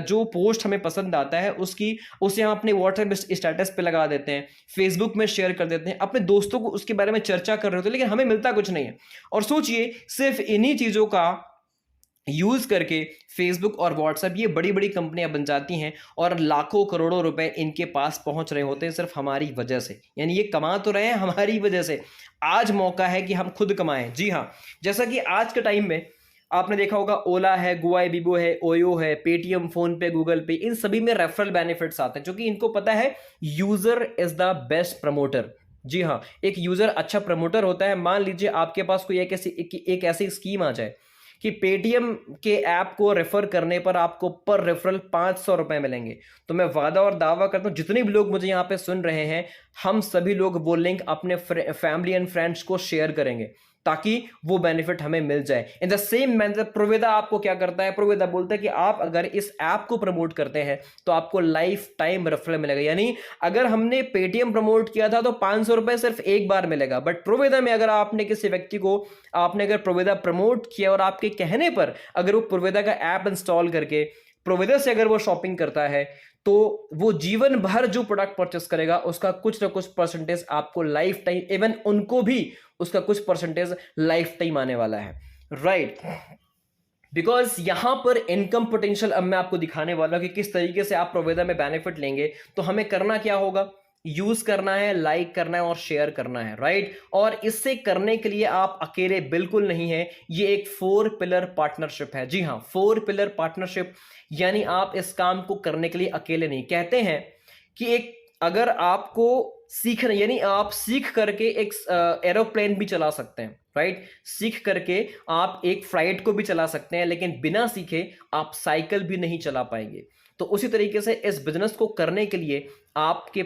जो पोस्ट हमें पसंद आता है उसे हम अपने व्हाट्सएप स्टेटस पे लगा देते हैं, फेसबुक में शेयर कर देते हैं, अपने दोस्तों को उसके बारे में चर्चा कर रहे होते हैं, लेकिन हमें मिलता कुछ नहीं है। और सोचिए सिर्फ इन्हीं चीजों का यूज करके फेसबुक और व्हाट्सएप ये बड़ी बड़ी कंपनियां बन जाती हैं और लाखों करोड़ों रुपए इनके पास पहुंच रहे होते हैं सिर्फ हमारी वजह से। यानी ये कमा तो रहे हैं हमारी वजह से। आज मौका है कि हम खुद कमाएं। जी हाँ, जैसा कि आज के टाइम में आपने देखा होगा ओला है, गुआई बीबो है, ओयो है, पेटीएम, फोन पे, गूगल पे, इन सभी में रेफरल बेनिफिट्स आते हैं क्योंकि इनको पता है user is the best promoter. जी हाँ, एक यूजर अच्छा प्रमोटर होता है। मान लीजिए आपके पास कोई एक ऐसी स्कीम आ जाए कि पेटीएम के ऐप को रेफर करने पर आपको पर रेफरल 500 रुपए मिलेंगे, तो मैं वादा और दावा करता हूं जितने भी लोग मुझे यहां पे सुन रहे हैं हम सभी लोग वो लिंक अपने फैमिली एंड फ्रेंड्स को शेयर करेंगे ताकि वो बेनिफिट हमें मिल जाए। इन द सेम मैनर प्रोविडा आपको क्या करता है, प्रोविडा बोलता है कि आप अगर इस ऐप को प्रमोट करते हैं तो आपको लाइफ टाइम रेफरल मिलेगा। यानी अगर हमने पेटीएम प्रमोट किया था तो 500 रुपए सिर्फ एक बार मिलेगा, बट प्रोविडा में अगर आपने किसी व्यक्ति को आपने अगर प्रोविडा प्रमोट किया और आपके कहने पर अगर वो प्रोविडा का ऐप इंस्टॉल करके प्रोविडा से अगर वो शॉपिंग करता है तो वो जीवन भर जो प्रोडक्ट परचेस करेगा उसका कुछ ना कुछ परसेंटेज आपको लाइफ टाइम, इवन उनको भी उसका कुछ परसेंटेज लाइफ टाइम आने वाला है, राइट। बिकॉज यहां पर इनकम पोटेंशियल अब मैं आपको दिखाने वाला हूं कि किस तरीके से आप प्रोविडा में बेनिफिट लेंगे। तो हमें करना क्या होगा, यूज करना है, लाइक करना है और शेयर करना है, राइट। और इससे करने के लिए आप अकेले बिल्कुल नहीं है, ये एक 4 पिलर पार्टनरशिप है। जी हाँ, 4 पिलर पार्टनरशिप, यानी आप इस काम को करने के लिए अकेले नहीं। कहते हैं कि एक अगर आपको सीखना, यानी आप सीख करके एक एरोप्लेन भी चला सकते हैं, राइट। सीख करके आप एक फ्लाइट को भी चला सकते हैं, लेकिन बिना सीखे आप साइकिल भी नहीं चला पाएंगे। तो उसी तरीके से इस बिजनेस को करने के लिए आपके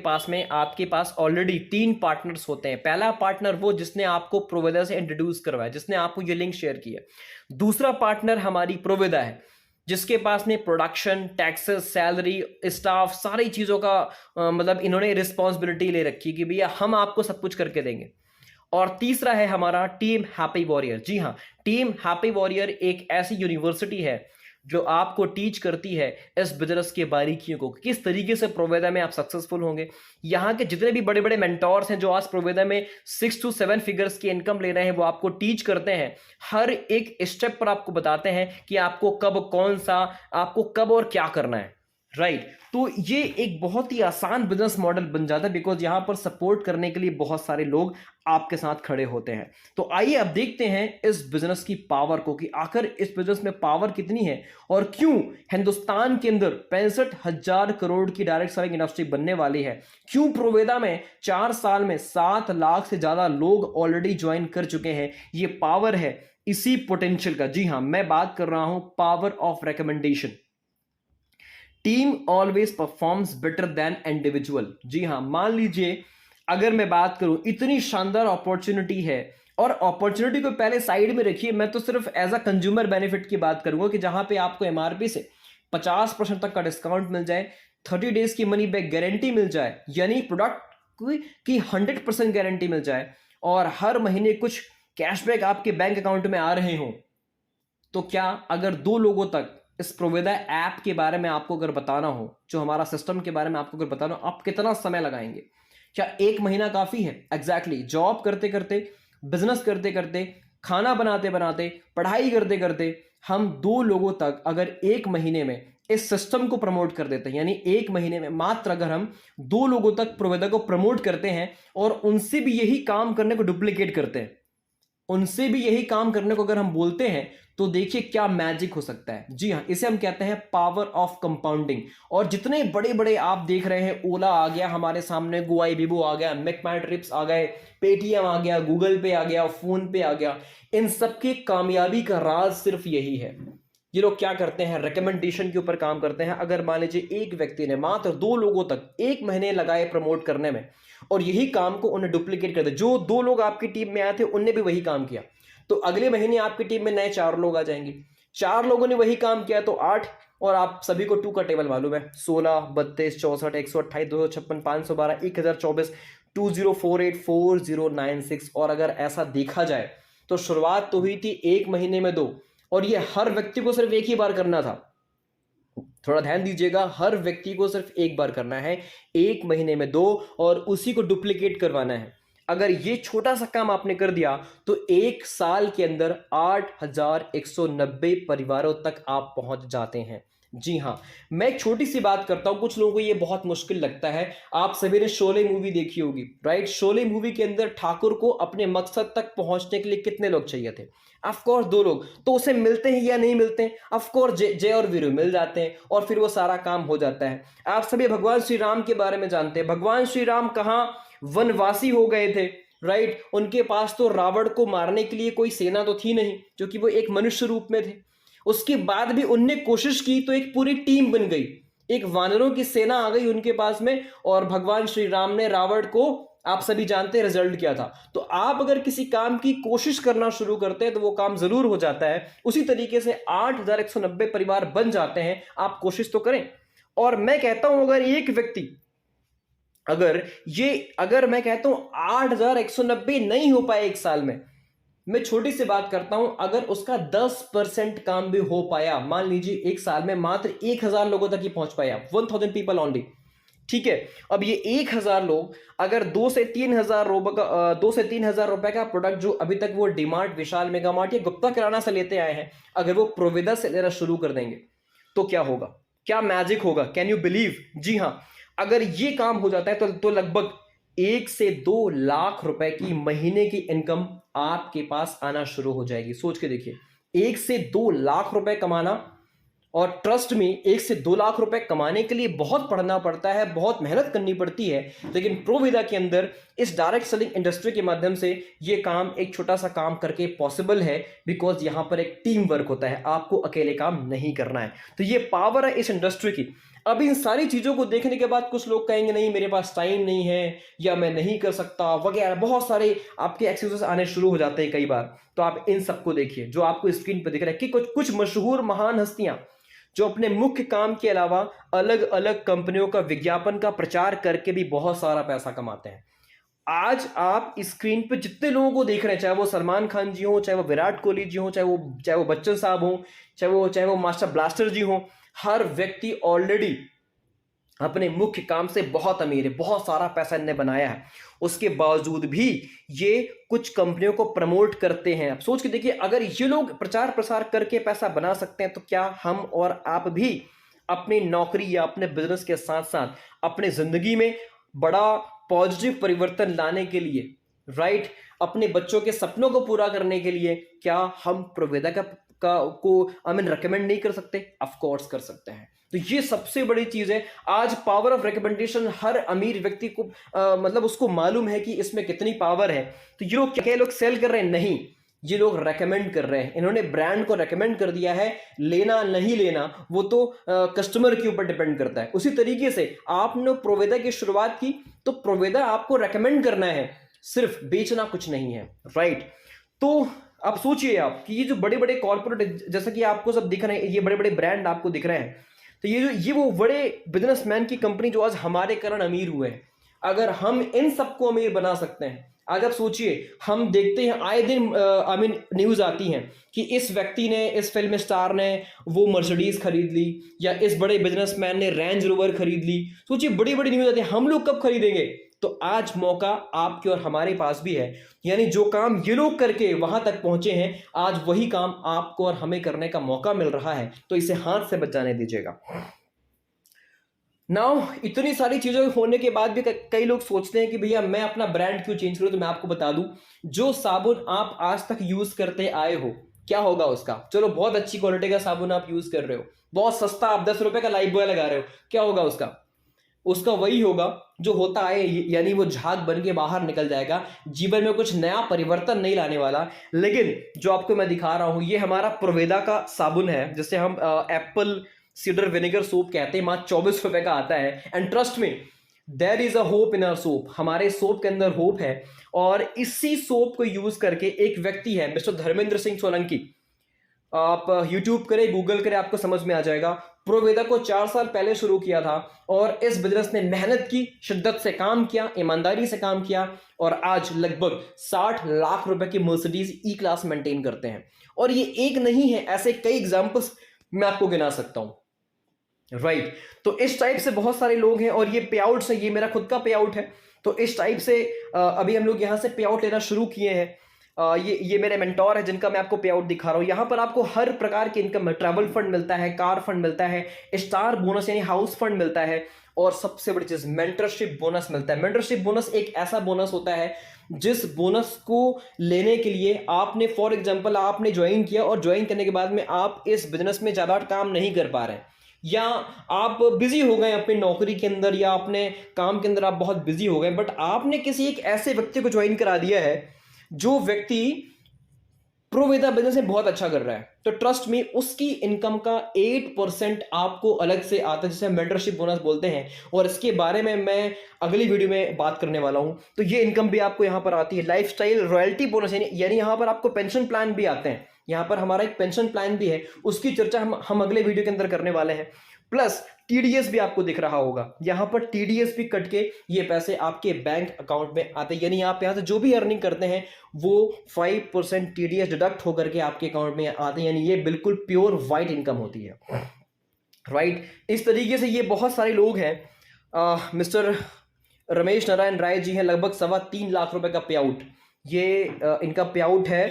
पास ऑलरेडी 3 पार्टनर्स होते हैं। पहला पार्टनर वो जिसने आपको प्रोविडा से इंट्रोड्यूस करवाया, जिसने आपको ये लिंक शेयर किया। दूसरा पार्टनर हमारी प्रोविडा है जिसके पास में प्रोडक्शन, टैक्सेस, सैलरी, स्टाफ, सारी चीजों का मतलब इन्होंने रिस्पॉन्सिबिलिटी ले रखी कि भैया हम आपको सब कुछ करके देंगे। और तीसरा है हमारा टीम हैप्पी वॉरियर। जी हाँ, टीम हैप्पी वॉरियर एक ऐसी यूनिवर्सिटी है जो आपको टीच करती है इस बिजनेस के बारीकियों को, किस तरीके से प्रोविडा में आप सक्सेसफुल होंगे। यहाँ के जितने भी बड़े बड़े मेंटोर्स हैं जो आज प्रोविडा में 6 to 7 फिगर्स की इनकम ले रहे हैं, वो आपको टीच करते हैं, हर एक स्टेप पर आपको बताते हैं कि आपको कब और क्या करना है, राइट। तो ये एक बहुत ही आसान बिजनेस मॉडल बन जाता है बिकॉज यहां पर सपोर्ट करने के लिए बहुत सारे लोग आपके साथ खड़े होते हैं। तो आइए अब देखते हैं इस बिजनेस की पावर को कि आखिर इस बिजनेस में पावर कितनी है और क्यों हिंदुस्तान के अंदर 65,000 करोड़ की डायरेक्ट सेलिंग इंडस्ट्री बनने वाली है। क्यों प्रोविडा में 4 साल में 7 लाख से ज्यादा लोग ऑलरेडी ज्वाइन कर चुके हैं। ये पावर है इसी पोटेंशियल का। जी हां, मैं बात कर रहा हूं power of recommendation. Team always performs better than individual. जी हां, मान लीजिए अगर मैं बात करूं इतनी शानदार अपॉर्चुनिटी है, और अपॉर्चुनिटी को पहले साइड में रखिए, मैं तो सिर्फ एज अ कंज्यूमर बेनिफिट की बात करूंगा कि जहां पे आपको एमआरपी से 50% तक का डिस्काउंट मिल जाए, 30 डेज की मनी बैक गारंटी मिल जाए, यानी प्रोडक्ट की 100% गारंटी मिल जाए, और हर महीने कुछ कैशबैक आपके बैंक अकाउंट में आ रहे हो। तो क्या अगर 2 लोगों तक इस प्रोविदा ऐप के बारे में आपको अगर बताना हो, जो हमारा सिस्टम के बारे में आपको अगर बताना हो, आप कितना समय लगाएंगे? क्या 1 महीना काफी है? एग्जैक्टली जॉब करते करते, बिजनेस करते करते, खाना बनाते बनाते, पढ़ाई करते करते हम 2 लोगों तक अगर 1 महीने में इस सिस्टम को प्रमोट कर देते हैं, यानी 1 महीने में मात्र अगर हम 2 लोगों तक प्रोविदा को प्रमोट करते हैं और उनसे भी यही काम करने को डुप्लीकेट करते हैं, उनसे भी यही काम करने को अगर हम बोलते हैं, तो देखिए क्या मैजिक हो सकता है। जी हां, इसे हम कहते हैं पावर ऑफ कंपाउंडिंग। और जितने बड़े बड़े आप देख रहे हैं, ओला आ गया हमारे सामने, गोआई बीबो आ गया, मेक माई ट्रिप्स आ गए, पेटीएम आ गया, गूगल पे आ गया, फोन पे आ गया, इन सबकी कामयाबी का राज सिर्फ यही है। ये लोग क्या करते हैं, रिकमेंडेशन के ऊपर काम करते हैं। अगर मान लीजिए एक व्यक्ति ने मात्र 2 लोगों तक 1 महीने लगाए प्रमोट करने में, और यही काम को उन्हें डुप्लीकेट कर दिया, जो 2 लोग आपकी टीम में आए थे उनने भी वही काम किया, तो अगले महीने आपकी टीम में नए 4 लोग आ जाएंगे। 4 लोगों ने वही काम किया तो 8, और आप सभी को 2 का टेबल मालूम है, 16, 32, 64, 128, 256, 512, 1024, 2048, 4096। और अगर ऐसा देखा जाए तो शुरुआत तो हुई थी 1 महीने में 2, और ये हर व्यक्ति को सिर्फ एक ही बार करना था। थोड़ा ध्यान दीजिएगा, हर व्यक्ति को सिर्फ एक बार करना है, 1 महीने में 2, और उसी को डुप्लीकेट करवाना है। अगर ये छोटा सा काम आपने कर दिया तो 1 साल के अंदर 8190 परिवारों तक आप पहुंच जाते हैं। जी हां, मैं एक छोटी सी बात करता हूं, कुछ लोगों को ये बहुत मुश्किल लगता है। आप सभी ने शोले मूवी देखी होगी, राइट? शोले मूवी के अंदर ठाकुर को अपने मकसद तक पहुंचने के लिए कितने लोग चाहिए थे? ऑफ कोर्स 2 लोग। तो उसे मिलते हैं या नहीं मिलते हैं? ऑफ कोर्स जय और वीरू मिल जाते हैं, और फिर वो सारा काम हो जाता है। आप सभी भगवान श्री राम के बारे में जानते हैं। भगवान श्री राम कहां वनवासी हो गए थे, राइट? उनके पास तो रावण को मारने के लिए कोई सेना तो थी नहीं, क्योंकि वो एक मनुष्य रूप में थे। उसके बाद भी उनने कोशिश की तो एक पूरी टीम बन गई, एक वानरों की सेना आ गई उनके पास में, और भगवान श्री राम ने रावण को, आप सभी जानते हैं रिजल्ट क्या था। तो आप अगर किसी काम की कोशिश करना शुरू करते हैं तो वो काम जरूर हो जाता है। उसी तरीके से 8190 परिवार बन जाते हैं। आप कोशिश तो करें। और मैं कहता हूं अगर एक व्यक्ति, अगर मैं कहता हूं 8190 नहीं हो पाए 1 साल में, मैं छोटी सी बात करता हूं, अगर उसका 10% काम भी हो पाया, मान लीजिए 1 साल में मात्र 1000 लोगों तक ही पहुंच पाया, 1000 पीपल ओनली, ठीक है? अब ये 1000 लोग अगर 2 से 3000 रुपए का प्रोडक्ट जो अभी तक वो डीमार्ट, विशाल मेगामार्ट या गुप्ता किराना से लेते आए हैं, अगर वो प्रोविदा से लेना शुरू कर देंगे तो क्या होगा? क्या मैजिक होगा? Can you believe? जी हां, अगर ये काम हो जाता है तो लगभग 1 से 2 लाख रुपए की महीने की इनकम आपके पास आना शुरू हो जाएगी। सोच के देखिए, 1 से 2 लाख रुपए कमाना, और ट्रस्ट में 1 से 2 लाख रुपए कमाने के लिए बहुत पढ़ना पड़ता है, बहुत मेहनत करनी पड़ती है, लेकिन प्रोविदा के अंदर इस डायरेक्ट सेलिंग इंडस्ट्री के माध्यम से ये काम एक छोटा सा काम करके पॉसिबल है, बिकॉज यहां पर एक टीम वर्क होता है, आपको अकेले काम नहीं करना है। तो ये पावर है इस इंडस्ट्री की। अब इन सारी चीजों को देखने के बाद कुछ लोग कहेंगे नहीं मेरे पास टाइम नहीं है, या मैं नहीं कर सकता वगैरह, बहुत सारे आपके एक्सक्यूजेस आने शुरू हो जाते हैं कई बार। तो आप इन सबको देखिए जो आपको स्क्रीन पर दिख रहा है कि कुछ मशहूर महान हस्तियां जो अपने मुख्य काम के अलावा अलग अलग कंपनियों का विज्ञापन का प्रचार करके भी बहुत सारा पैसा कमाते हैं। आज आप स्क्रीन पे जितने लोगों को देख रहे हैं, चाहे वो सलमान खान जी हो, चाहे वो विराट कोहली जी हो, चाहे वो बच्चन साहब हो, चाहे वो मास्टर ब्लास्टर जी हो, हर व्यक्ति ऑलरेडी अपने मुख्य काम से बहुत अमीर है, बहुत सारा पैसा इन्हें बनाया है। उसके बावजूद भी ये कुछ कंपनियों को प्रमोट करते हैं। आप सोच के देखिए, अगर ये लोग प्रचार प्रसार करके पैसा बना सकते हैं तो क्या हम और आप भी अपनी नौकरी या अपने बिजनेस के साथ साथ अपने जिंदगी में बड़ा पॉजिटिव परिवर्तन लाने के लिए, राइट, अपने बच्चों के सपनों को पूरा करने के लिए, क्या हम प्रोविदा को रेकमेंड नहीं कर सकते? ऑफ कोर्स कर सकते हैं। तो ये सबसे बड़ी चीज है। आज पावर ऑफ रिकमेंडेशन हर अमीर व्यक्ति को मतलब उसको मालूम है कि इसमें कितनी पावर है। तो ये लोग क्या लोग सेल कर रहे हैं? नहीं, ये लोग रेकमेंड कर रहे हैं। इन्होंने ब्रांड को रेकमेंड कर दिया है। लेना नहीं लेना वो तो कस्टमर के ऊपर डिपेंड करता है। उसी तरीके से आपने प्रोविदा की शुरुआत की तो प्रोविदा आपको रेकमेंड करना है, सिर्फ बेचना कुछ नहीं है, राइट? तो आप सोचिए आप कि ये जो बड़े बड़े कॉर्पोरेट, जैसा कि आपको सब दिख रहे हैं, ये बड़े बड़े ब्रांड आपको दिख रहे हैं, तो ये वो बड़े बिजनेसमैन की कंपनी जो आज हमारे कारण अमीर हुए हैं, अगर हम इन सबको अमीर बना सकते हैं, आज आप सोचिए, हम देखते हैं आए दिन न्यूज आती हैं कि इस व्यक्ति ने, इस फिल्म स्टार ने वो मर्सिडीज खरीद ली, या इस बड़े बिजनेसमैन ने रेंज रोवर खरीद ली। सोचिए, बड़ी बड़ी न्यूज आती है, हम लोग कब खरीदेंगे? तो आज मौका आपके और हमारे पास भी है, यानी जो काम ये लोग करके वहां तक पहुंचे हैं, आज वही काम आपको और हमें करने का मौका मिल रहा है, तो इसे हाथ से बच जाने दीजिएगा। नाउ इतनी सारी चीजें होने के बाद भी कई लोग सोचते हैं कि भैया मैं अपना ब्रांड क्यों चेंज करूं। तो मैं आपको बता दूं, जो साबुन आप आज तक यूज करते आए हो, क्या होगा उसका? चलो, बहुत अच्छी क्वालिटी का साबुन आप यूज कर रहे हो, बहुत सस्ता, आप 10 रुपए का लाइफ बॉय लगा रहे हो, क्या होगा उसका? उसका वही होगा जो होता है, यानी वो झाग बन के बाहर निकल जाएगा, जीवन में कुछ नया परिवर्तन नहीं लाने वाला। लेकिन जो आपको मैं दिखा रहा हूं, ये हमारा प्रोवेदा का साबुन है, जिसे हम एप्पल सीडर विनेगर सोप कहते हैं। मात्र 24 रुपए का आता है। एंड ट्रस्ट में, there is a hope in our soap, हमारे सोप के अंदर होप है। और इसी सोप को यूज करके एक व्यक्ति है, मिस्टर धर्मेंद्र सिंह सोलंकी, आप यूट्यूब करें, गूगल करें, आपको समझ में आ जाएगा। प्रोवेदा को 4 साल पहले शुरू किया था, और इस बिजनेस ने मेहनत की, शिद्दत से काम किया, ईमानदारी से काम किया, और आज लगभग 60 लाख रुपए की मर्सिडीज ई क्लास मेंटेन करते हैं। और ये एक नहीं है, ऐसे कई एग्जांपल्स मैं आपको गिना सकता हूं। राइट तो इस टाइप से बहुत सारे लोग हैं, और ये पे आउट से, ये मेरा खुद का पे आउट है, तो इस टाइप से अभी हम लोग यहां से पे आउट लेना शुरू किए हैं। ये मेरे मेंटोर है, जिनका मैं आपको पे आउट दिखा रहा हूं। यहां पर आपको हर प्रकार की इनकम, ट्रैवल फंड मिलता है, कार फंड मिलता है, स्टार बोनस यानी हाउस फंड मिलता है, और सबसे बड़ी चीज मेंटरशिप बोनस मिलता है। मेंटरशिप बोनस एक ऐसा बोनस होता है जिस बोनस को लेने के लिए आपने, फॉर एग्जांपल, आपने ज्वाइन किया, और ज्वाइन करने के बाद में आप इस बिजनेस में ज्यादा काम नहीं कर पा रहे हैं, या आप बिजी हो गए अपनी नौकरी के अंदर, या अपने काम के अंदर आप बहुत बिजी हो गए, बट आपने किसी एक ऐसे व्यक्ति को ज्वाइन करा दिया है जो व्यक्ति प्रोवेदा बिजनेस में बहुत अच्छा कर रहा है, तो ट्रस्ट में उसकी इनकम का 8% आपको अलग से आता है, जिसे मेंटरशिप बोनस बोलते हैं। और इसके बारे में मैं अगली वीडियो में बात करने वाला हूं। तो ये इनकम भी आपको यहां पर आती है। लाइफस्टाइल रॉयल्टी बोनस यानी यहां पर आपको पेंशन प्लान भी आते हैं। यहां पर हमारा एक पेंशन प्लान भी है, उसकी चर्चा हम अगले वीडियो के अंदर करने वाले हैं। प्लस टीडीएस भी आपको दिख रहा होगा, यहां पर टीडीएस भी कट के ये पैसे आपके बैंक अकाउंट में आते हैं, यानी आप यहां से जो भी अर्निंग करते हैं वो 5% टीडीएस डिडक्ट होकर के आपके अकाउंट में आते हैं, यानी ये बिल्कुल प्योर वाइट इनकम होती है। राइट इस तरीके से ये बहुत सारे लोग हैं। मिस्टर रमेश नारायण राय जी हैं, लगभग 3.25 लाख रुपए का पे आउट, ये इनका पे आउट है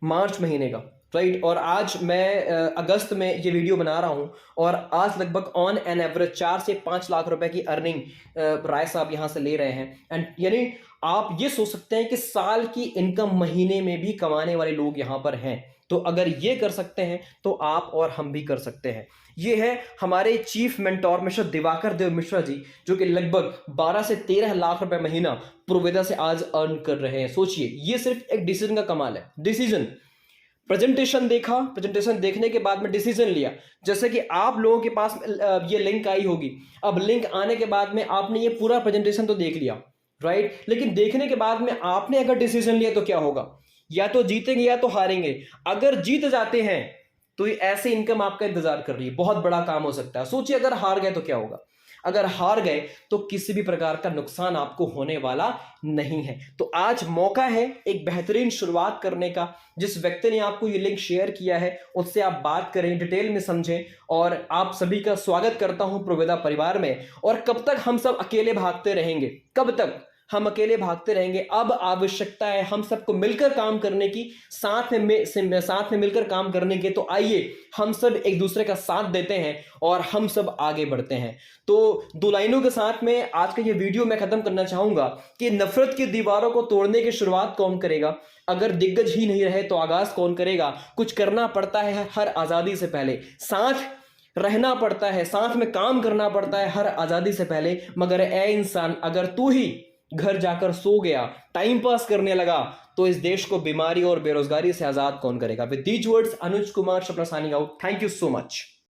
मार्च महीने का। राइट और आज मैं अगस्त में ये वीडियो बना रहा हूं, और आज लगभग ऑन एन एवरेज 4 से 5 लाख रुपए की अर्निंग राय साहब यहां से ले रहे हैं। एंड यानी आप ये सोच सकते हैं कि साल की इनकम महीने में भी कमाने वाले लोग यहां पर हैं। तो अगर ये कर सकते हैं तो आप और हम भी कर सकते हैं। ये है हमारे चीफ मेंटोर मिस्टर दिवाकर देव मिश्रा जी, जो कि लगभग 12 से 13 लाख रुपए महीना प्रोवेदा से आज अर्न कर रहे हैं। सोचिए, ये सिर्फ एक डिसीजन का कमाल है। डिसीजन, प्रेजेंटेशन देखा, प्रेजेंटेशन देखने के बाद में डिसीजन लिया। जैसे कि आप लोगों के पास ये लिंक आई होगी, अब लिंक आने के बाद में आपने ये पूरा प्रेजेंटेशन तो देख लिया, राइट, लेकिन देखने के बाद में आपने अगर डिसीजन लिया तो क्या होगा? या तो जीतेंगे या तो हारेंगे। अगर जीत जाते हैं तो ये ऐसी इनकम आपका इंतजार कर रही है, बहुत बड़ा काम हो सकता है। सोचिए अगर हार गए तो क्या होगा? अगर हार गए तो किसी भी प्रकार का नुकसान आपको होने वाला नहीं है। तो आज मौका है एक बेहतरीन शुरुआत करने का। जिस व्यक्ति ने आपको ये लिंक शेयर किया है उससे आप बात करें, डिटेल में समझें। और आप सभी का स्वागत करता हूं प्रोवेदा परिवार में। और कब तक हम सब अकेले भागते रहेंगे? कब तक हम अकेले भागते रहेंगे? अब आवश्यकता है हम सबको मिलकर काम करने की, साथ में मिलकर काम करने के। तो आइए हम सब एक दूसरे का साथ देते हैं और हम सब आगे बढ़ते हैं। तो 2 लाइनों के साथ में आज का ये वीडियो मैं खत्म करना चाहूंगा कि नफरत की दीवारों को तोड़ने की शुरुआत कौन करेगा? अगर दिग्गज ही नहीं रहे तो आगाज कौन करेगा? कुछ करना पड़ता है हर आजादी से पहले, साथ रहना पड़ता है, साथ में काम करना पड़ता है हर आजादी से पहले। मगर ए इंसान, अगर तू ही घर जाकर सो गया, टाइम पास करने लगा, तो इस देश को बीमारी और बेरोजगारी से आजाद कौन करेगा? With these words, Anuj Kumar Shukla signing out. Thank you so much.